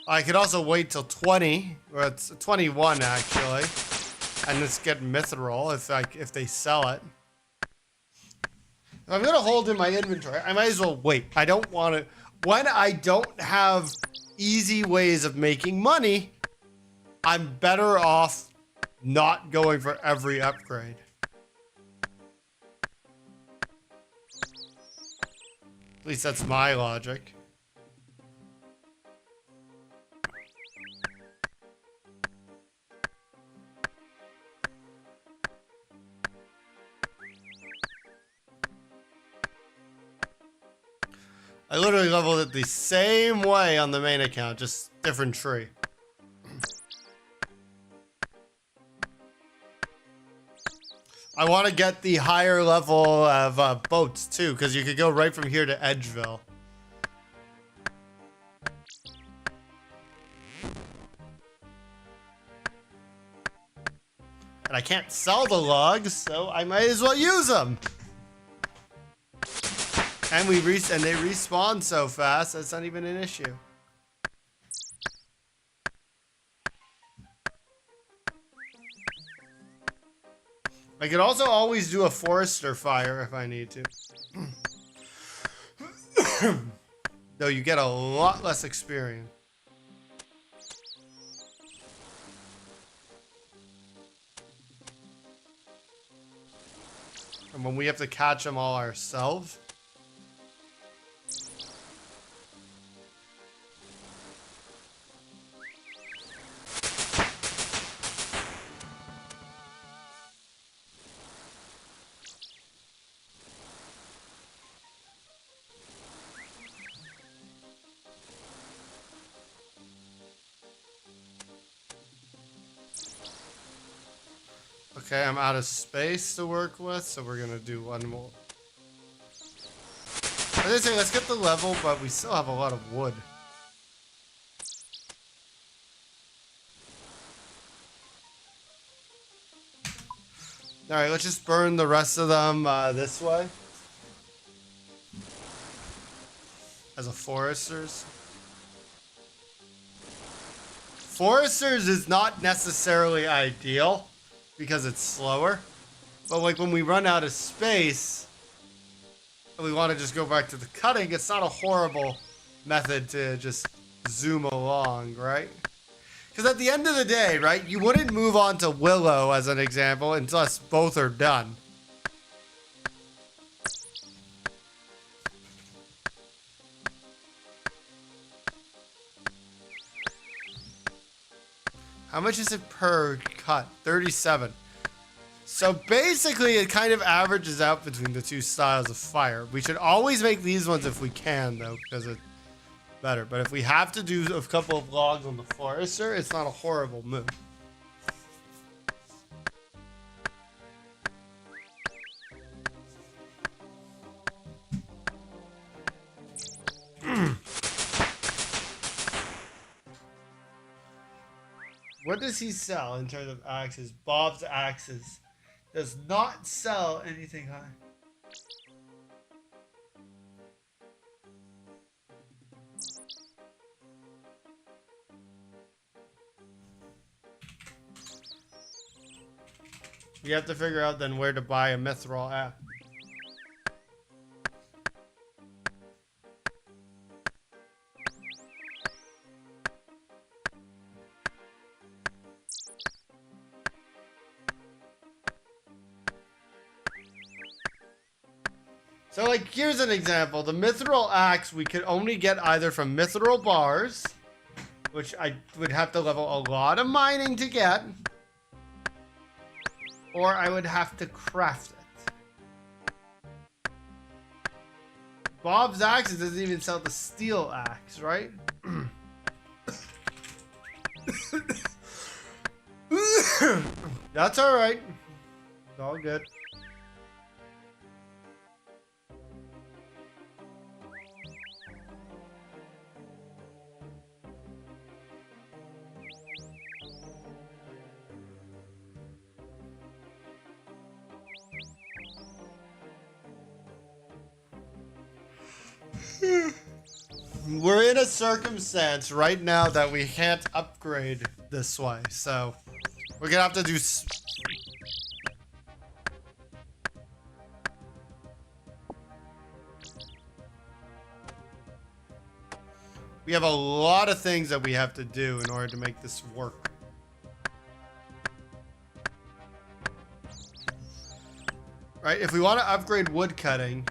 I could also wait till 20, or it's 21 actually, and just get mithril if they sell it. If I'm gonna hold in my inventory, I might as well wait. I don't want to. When I don't have easy ways of making money, I'm better off not going for every upgrade. At least that's my logic. I literally leveled it the same way on the main account, just different tree. I want to get the higher level of boats too, because you could go right from here to Edgeville. And I can't sell the logs, so I might as well use them. And they respawn so fast, that's not even an issue. I could also always do a forester fire if I need to. Though you get a lot less experience. And when we have to catch them all ourselves. Okay, I'm out of space to work with, so we're gonna do one more. As I say, let's get the level, but we still have a lot of wood. Alright, let's just burn the rest of them this way. As a foresters. Foresters is not necessarily ideal, because it's slower, but like when we run out of space and we want to just go back to the cutting, it's not a horrible method to just zoom along, right? Because at the end of the day, right, you wouldn't move on to willow as an example unless both are done. How much is it per cut? 37. So basically it kind of averages out between the two styles of fire. We should always make these ones if we can though, because it's better. But if we have to do a couple of logs on the forester, it's not a horrible move. What does he sell in terms of axes? Bob's Axes does not sell anything high. You have to figure out then where to buy a mithril at. So like, here's an example. The mithril axe we could only get either from mithril bars, which I would have to level a lot of mining to get, or I would have to craft it. Bob's Axes doesn't even sell the steel axe, right? That's alright. It's all good. We're in a circumstance right now that we can't upgrade this way, so we're gonna have to do. We have a lot of things that we have to do in order to make this work. Right? If we want to upgrade wood cutting,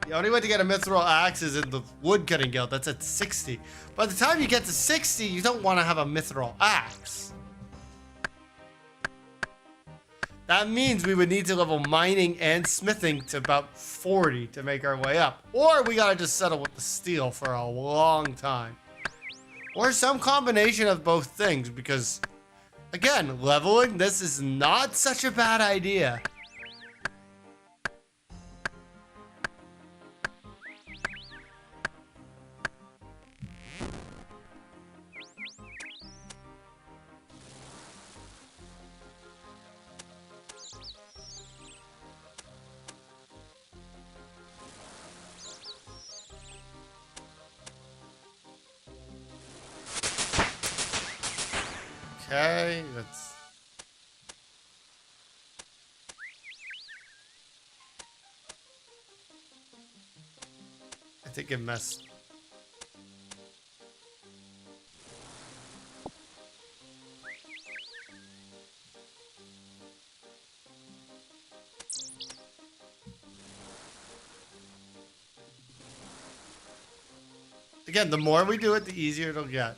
the only way to get a mithril axe is in the wood cutting guild. That's at 60. By the time you get to 60, you don't want to have a mithril axe. That means we would need to level mining and smithing to about 40 to make our way up. Or we gotta just settle with the steel for a long time. Or some combination of both things, because, again, leveling this is not such a bad idea. Okay, that's... I think it messed... Again, the more we do it, the easier it'll get.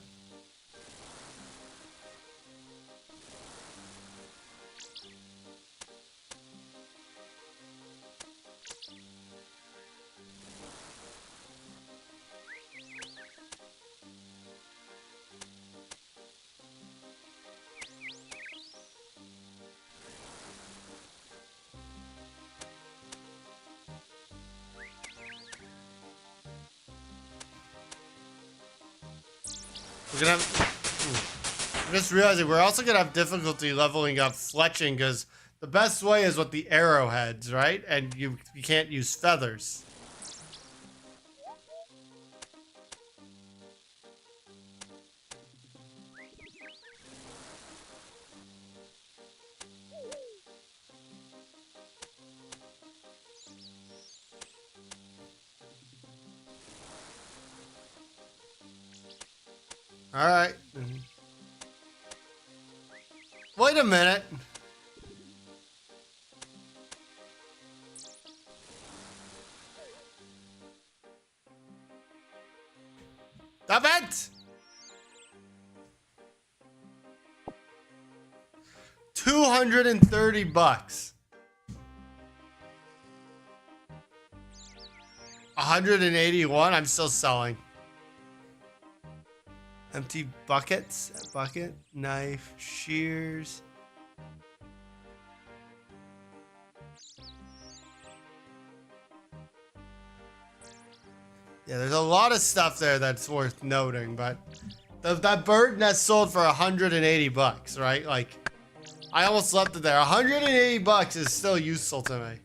We're gonna have, I'm just realizing we're also gonna have difficulty leveling up fletching because the best way is with the arrowheads, right? And you can't use feathers. All right. Wait a minute. Stop it! $230. 181. I'm still selling. Empty buckets. Bucket, knife, shears. Yeah, there's a lot of stuff there that's worth noting, but that bird nest sold for 180 bucks, right? Like, I almost left it there. 180 bucks is still useful to me.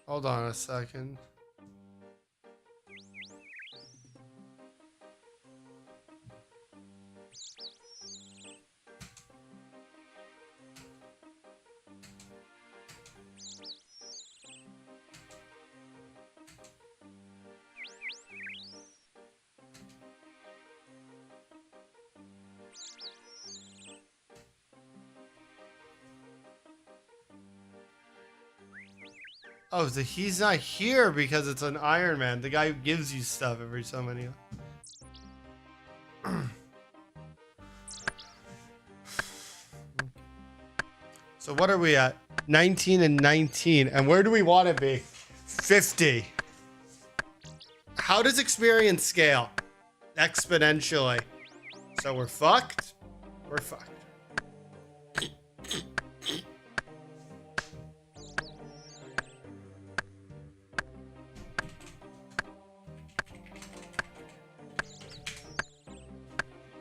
Hold on a second. Oh, so he's not here because it's an Iron Man. The guy who gives you stuff every so many. So what are we at? 19 and 19. And where do we want to be? 50. How does experience scale? Exponentially. So we're fucked. We're fucked.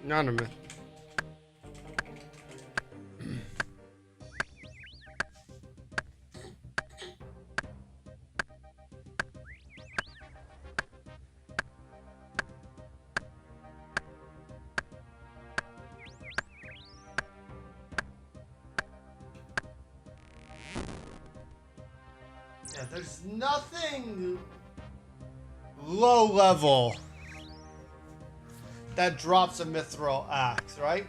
Not a minute. Yeah, there's nothing low level that drops a mithril axe, right?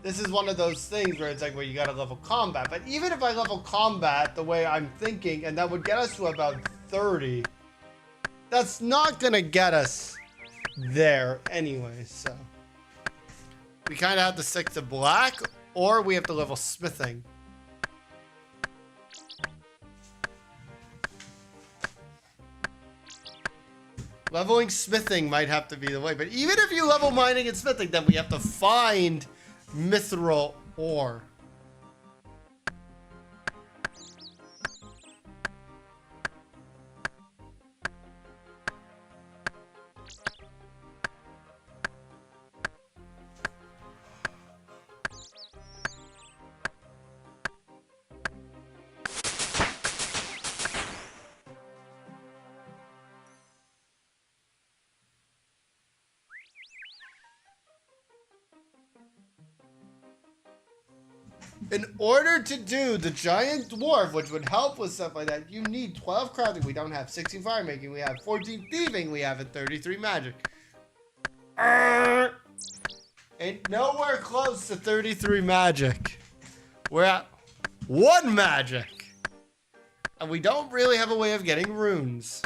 This is one of those things where it's like, well, you gotta level combat. But even if I level combat the way I'm thinking, and that would get us to about 30, that's not gonna get us there anyway, so. We kind of have to stick to black, or we have to level smithing. Leveling smithing might have to be the way, but even if you level mining and smithing, then we have to find mithril ore. In order to do the giant dwarf, which would help with stuff like that, you need 12 crafting. We don't have 16 fire making. We have 14 thieving. We have 33 magic. Ain't nowhere close to 33 magic. We're at 1 magic. And we don't really have a way of getting runes.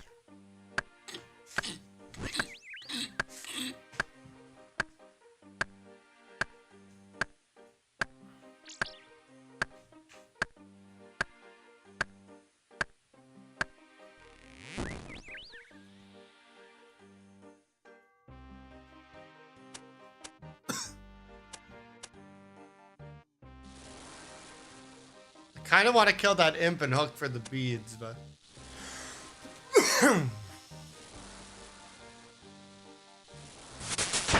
Kind of want to kill that imp and hook for the beads, but I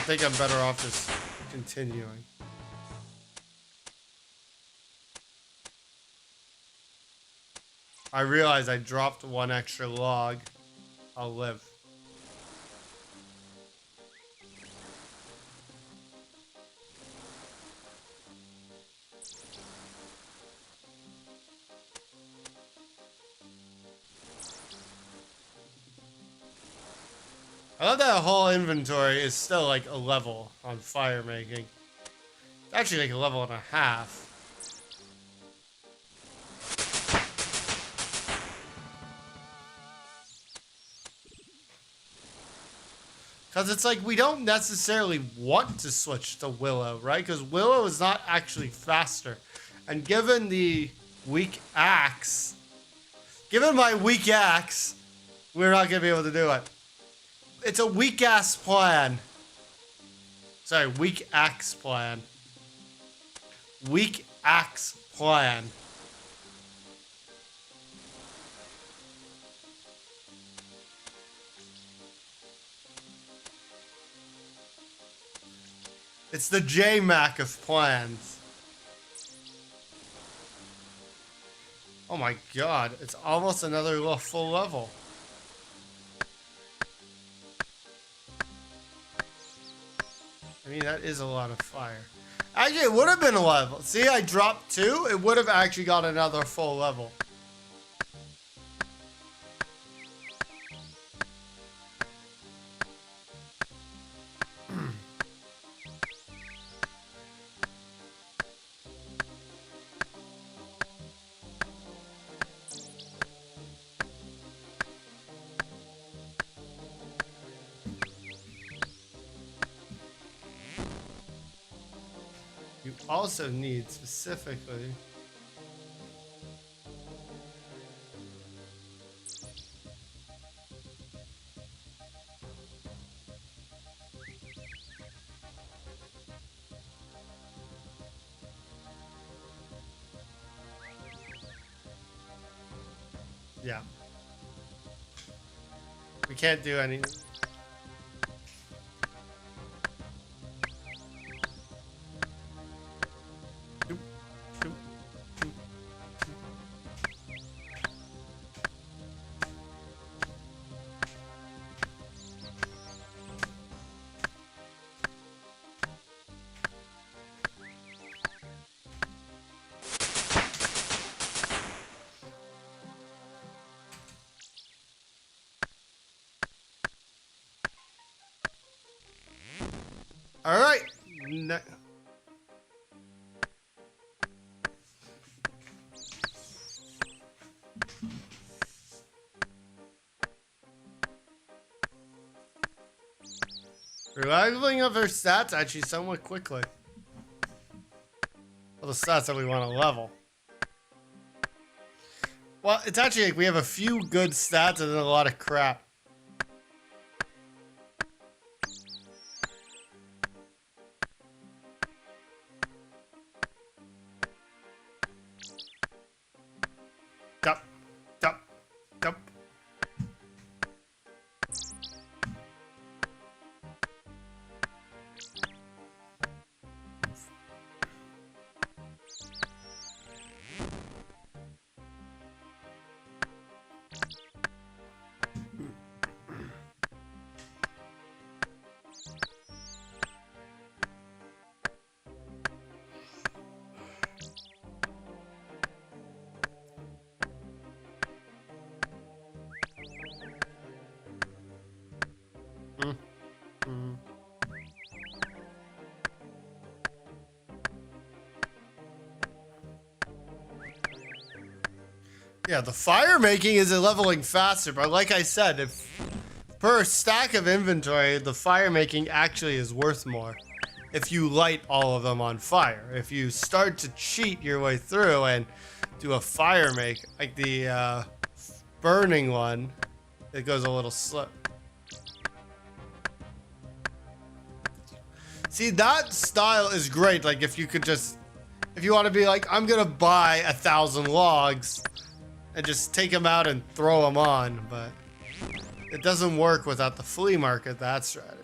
think I'm better off just continuing. I realize I dropped 1 extra log. I'll live. I love that whole inventory is still like a level on fire making. It's actually like a level and a half. Because it's like we don't necessarily want to switch to Willow, right? Because Willow is not actually faster. And given the weak axe, given my weak axe, we're not going to be able to do it. It's a weak ass plan. Sorry, weak axe plan. Weak axe plan. It's the J-Mac of plans. Oh my god, it's almost another full level. I mean, that is a lot of fire. Actually, it would have been a level. See, I dropped 2. It would have actually got another full level. You also need specifically Yeah. We can't do any. Doop, doop, doop. All right. Leveling up our stats actually somewhat quickly. Well, the stats that we want to level. Well, it's actually like we have a few good stats and then a lot of crap. Dup, dup, dup. Yeah, the fire making is leveling faster, but like I said, if per stack of inventory, the fire making actually is worth more if you light all of them on fire. If you start to cheat your way through and do a fire make, like the burning one, it goes a little slow. See, that style is great. Like if you could just, if you want to be like, I'm gonna buy 1,000 logs and just take them out and throw them on, but it doesn't work without the flea market, that strategy.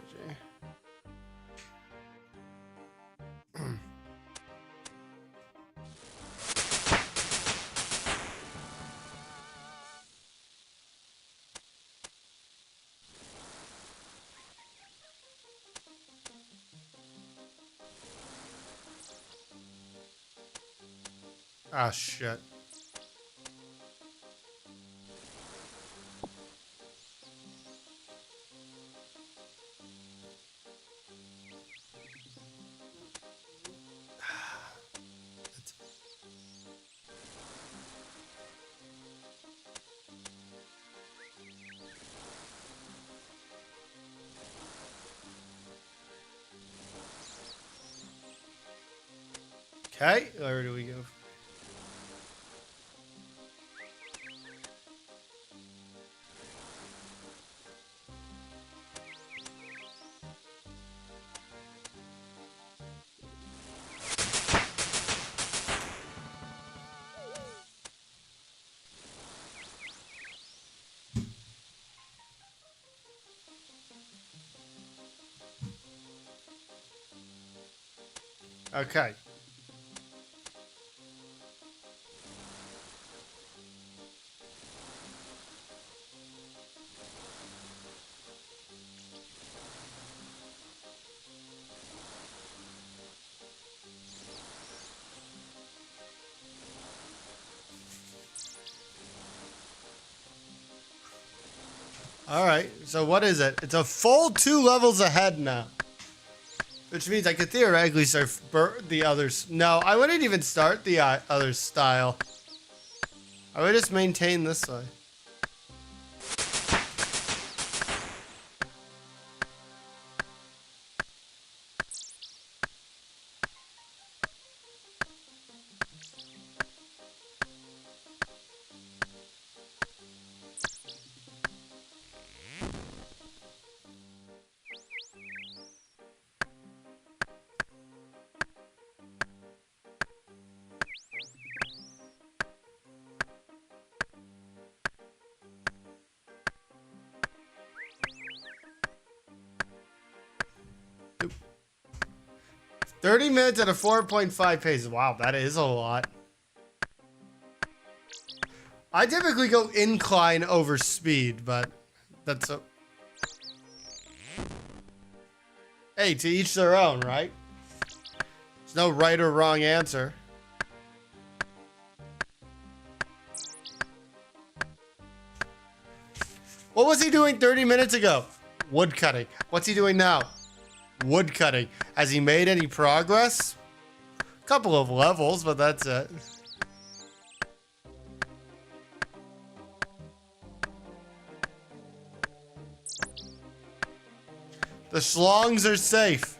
Ah, shit. Okay, where do we go? Okay. All right, so what is it? It's a full 2 levels ahead now. Which means I could theoretically start the others. No, I wouldn't even start the other style. I would just maintain this way. 30 minutes at a 4.5 pace. Wow, that is a lot. I typically go incline over speed, but that's a... Hey, to each their own, right? There's no right or wrong answer. What was he doing 30 minutes ago? Wood cutting. What's he doing now? Wood cutting. Has he made any progress? A couple of levels, but that's it. The schlongs are safe.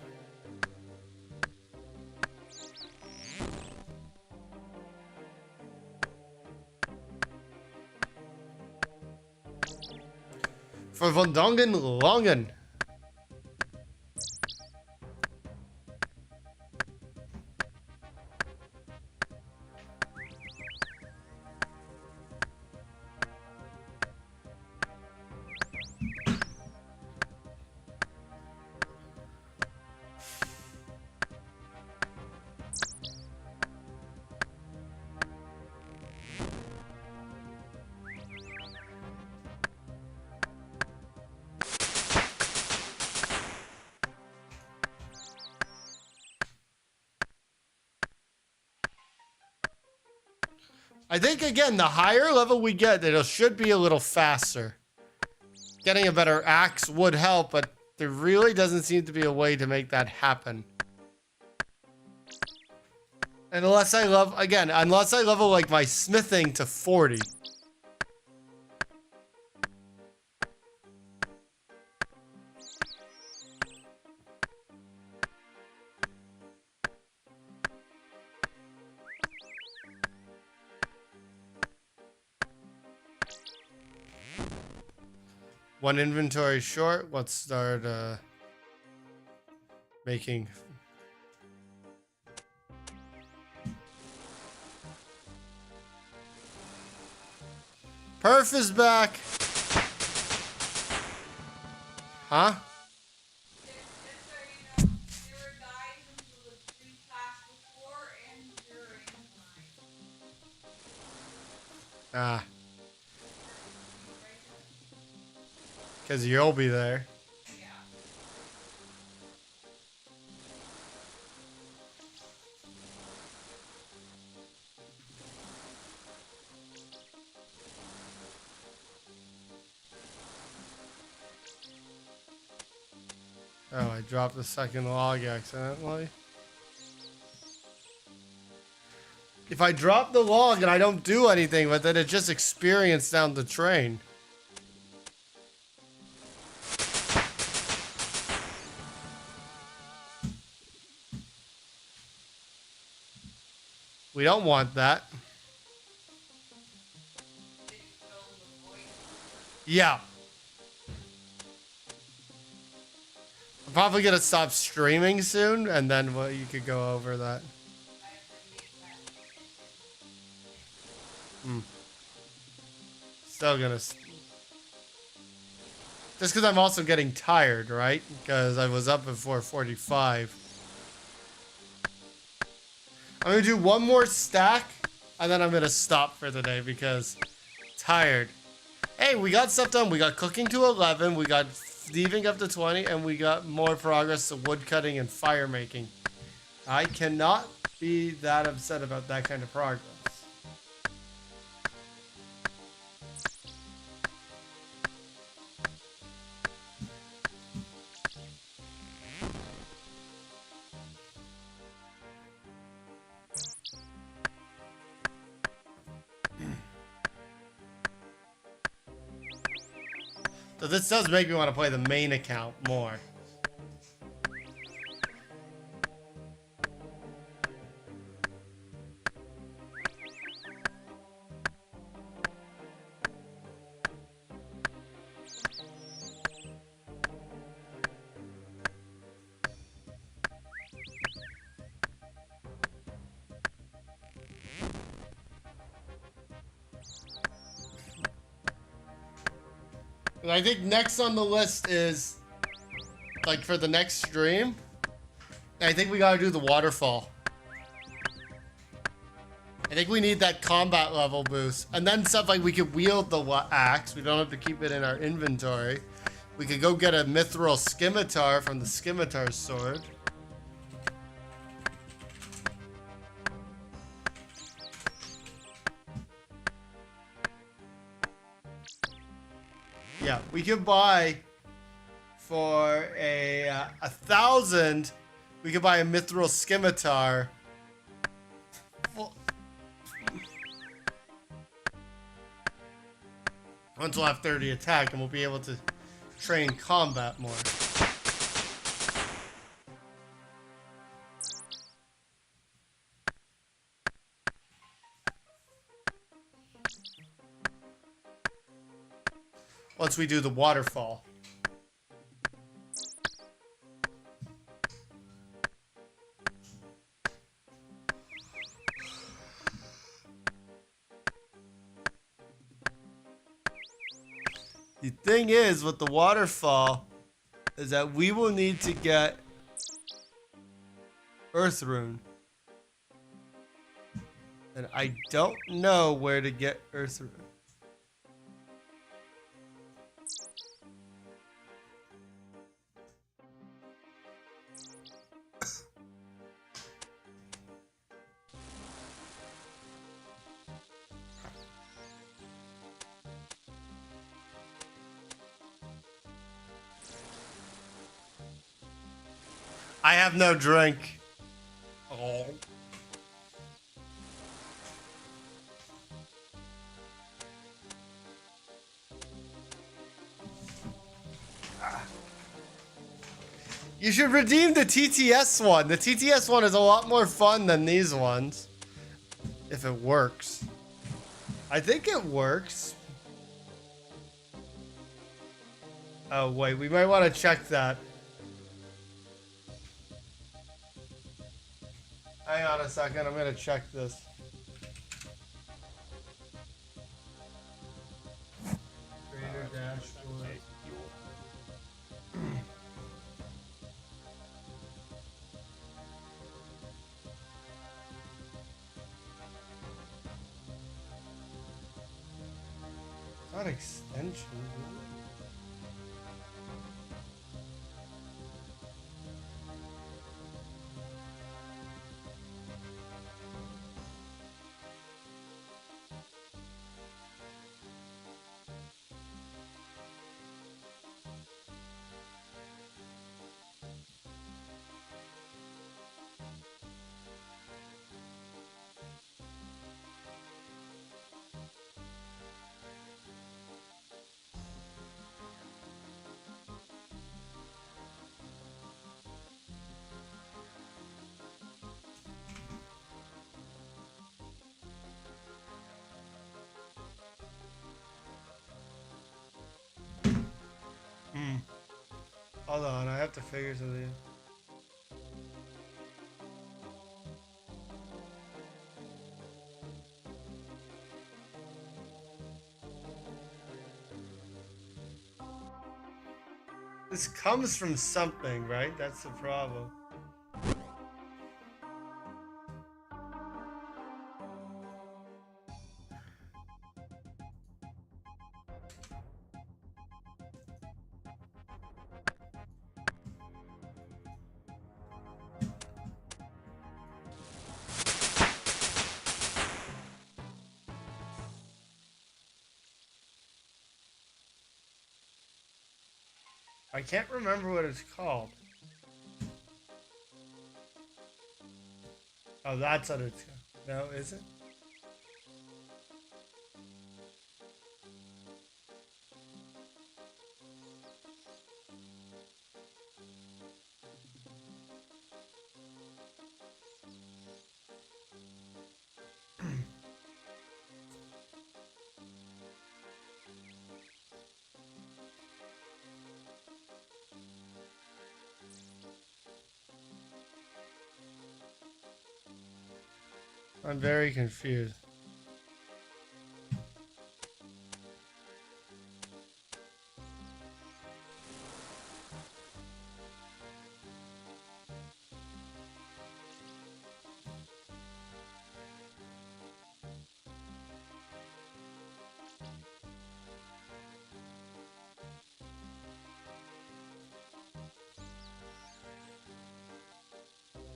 For Von Dongen Longen. I think, again, the higher level we get, it should be a little faster. Getting a better axe would help, but there really doesn't seem to be a way to make that happen. And unless I level like my smithing to 40. One inventory short. Let's start making. Perf is back. Huh? Ah. Because you'll be there. Oh, I dropped the second log accidentally. If I drop the log and I don't do anything with it, it just experience down the train. We don't want that. Yeah. I'm probably gonna stop streaming soon, and then you could go over that. Still gonna... Just because I'm also getting tired, right? Because I was up at 4:45. I'm gonna do one more stack, and then I'm gonna stop for the day because tired. Hey, we got stuff done. We got cooking to 11. We got thieving up to 20, and we got more progress to wood cutting and fire making. I cannot be that upset about that kind of progress. So this does make me want to play the main account more. And I think next on the list is, like, for the next stream, I think we gotta do the waterfall. I think we need that combat level boost. And then stuff like we could wield the axe. We don't have to keep it in our inventory. We could go get a mithril scimitar from the scimitar sword. Yeah, we could buy for a 1,000. We could buy a mithril scimitar. Well, once we'll have 30 attack and we'll be able to train combat more. Once we do the waterfall. The thing is with the waterfall is that we will need to get Earth Rune. And I don't know where to get Earth Rune. I have no drink. Oh. You should redeem the TTS one. The TTS one is a lot more fun than these ones. If it works. I think it works. Oh, wait. We might want to check that. Hang on a second. I'm going to check this. Greater dashboard. Not extension. Hold on, I have to figure something. This comes from something, right? That's the problem. I can't remember what it's called. Oh, that's what it's called. No, is it? I'm very confused.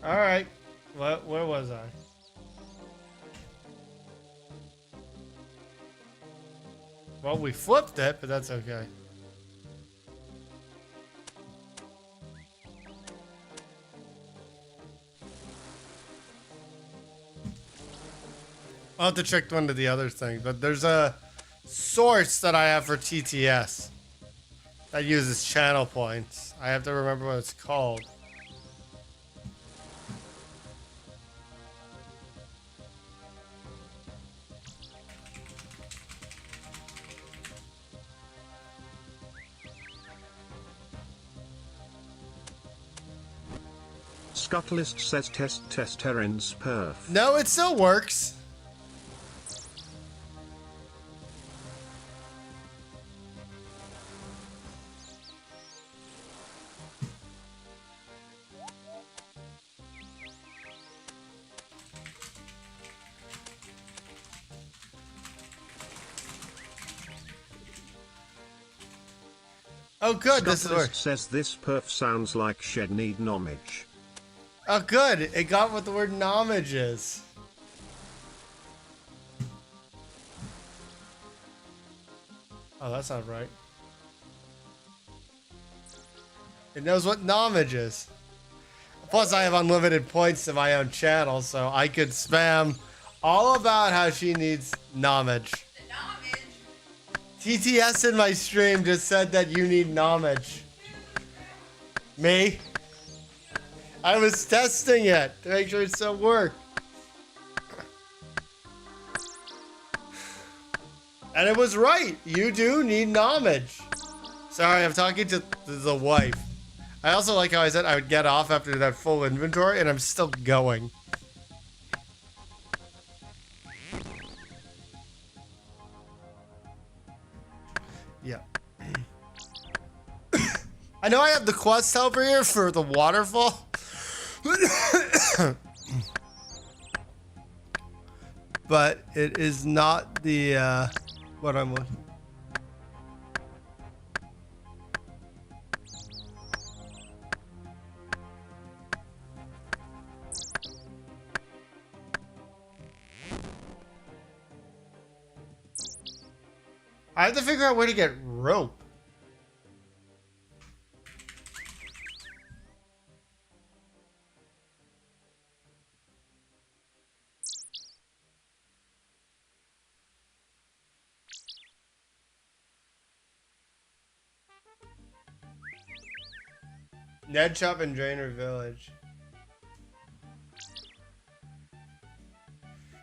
All right. Where was I? Well, we flipped it, but that's okay. I'll have to check one of the other things, but there's a source that I have for TTS that uses channel points. I have to remember what it's called. Scuttlist says test Terrence perf. No, it still works. Oh, good. This is Scuttlist says this perf sounds like shed need knowledge. Oh, good. It got what the word knowledge is. Oh, that's not right. It knows what knowledge is. Plus, I have unlimited points to my own channel, so I could spam all about how she needs knowledge. TTS in my stream just said that you need knowledge. Me? I was testing it to make sure it still worked. And it was right. You do need knowledge. Sorry, I'm talking to the wife. I also like how I said I would get off after that full inventory, and I'm still going. Yeah. I know I have the quest helper here for the waterfall. But it is not the, what I'm looking. I have to figure out where to get rope. Ned Shop and Drainer Village.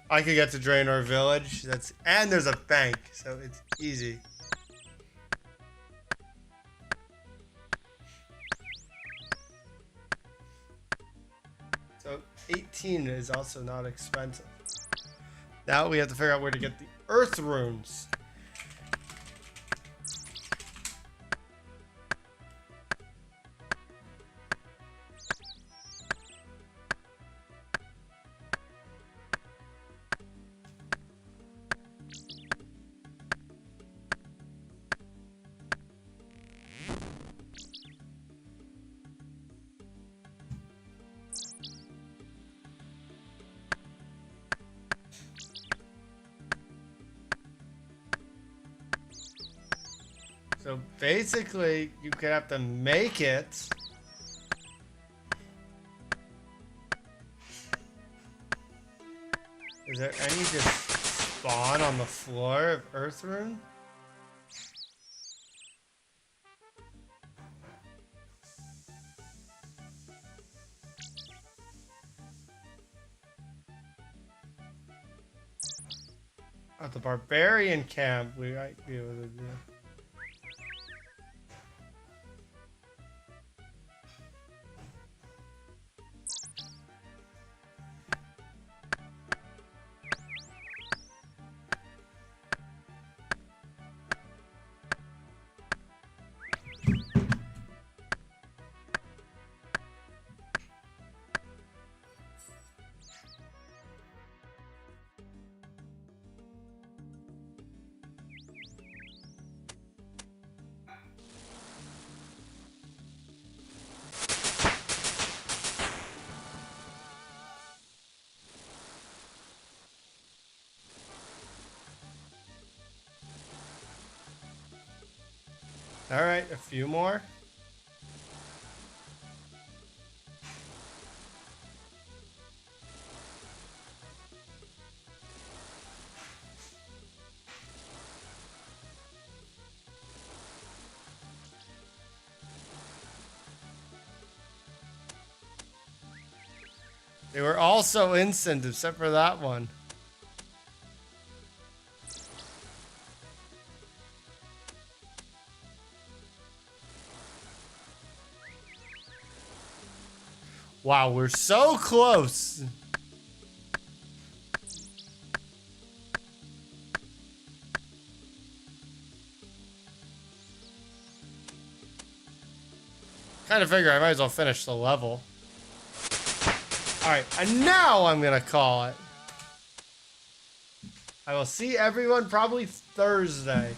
I could get to Draenor Village. And there's a bank, so it's easy. So 18 is also not expensive. Now we have to figure out where to get the earth runes. So basically, you could have to make it. Is there any just spawn on the floor of Earth Rune? At the barbarian camp, we might be able to do. All right, a few more. They were also instant except for that one. Wow, we're so close. Kind of figure I might as well finish the level. Alright, and now I'm gonna call it. I will see everyone probably Thursday.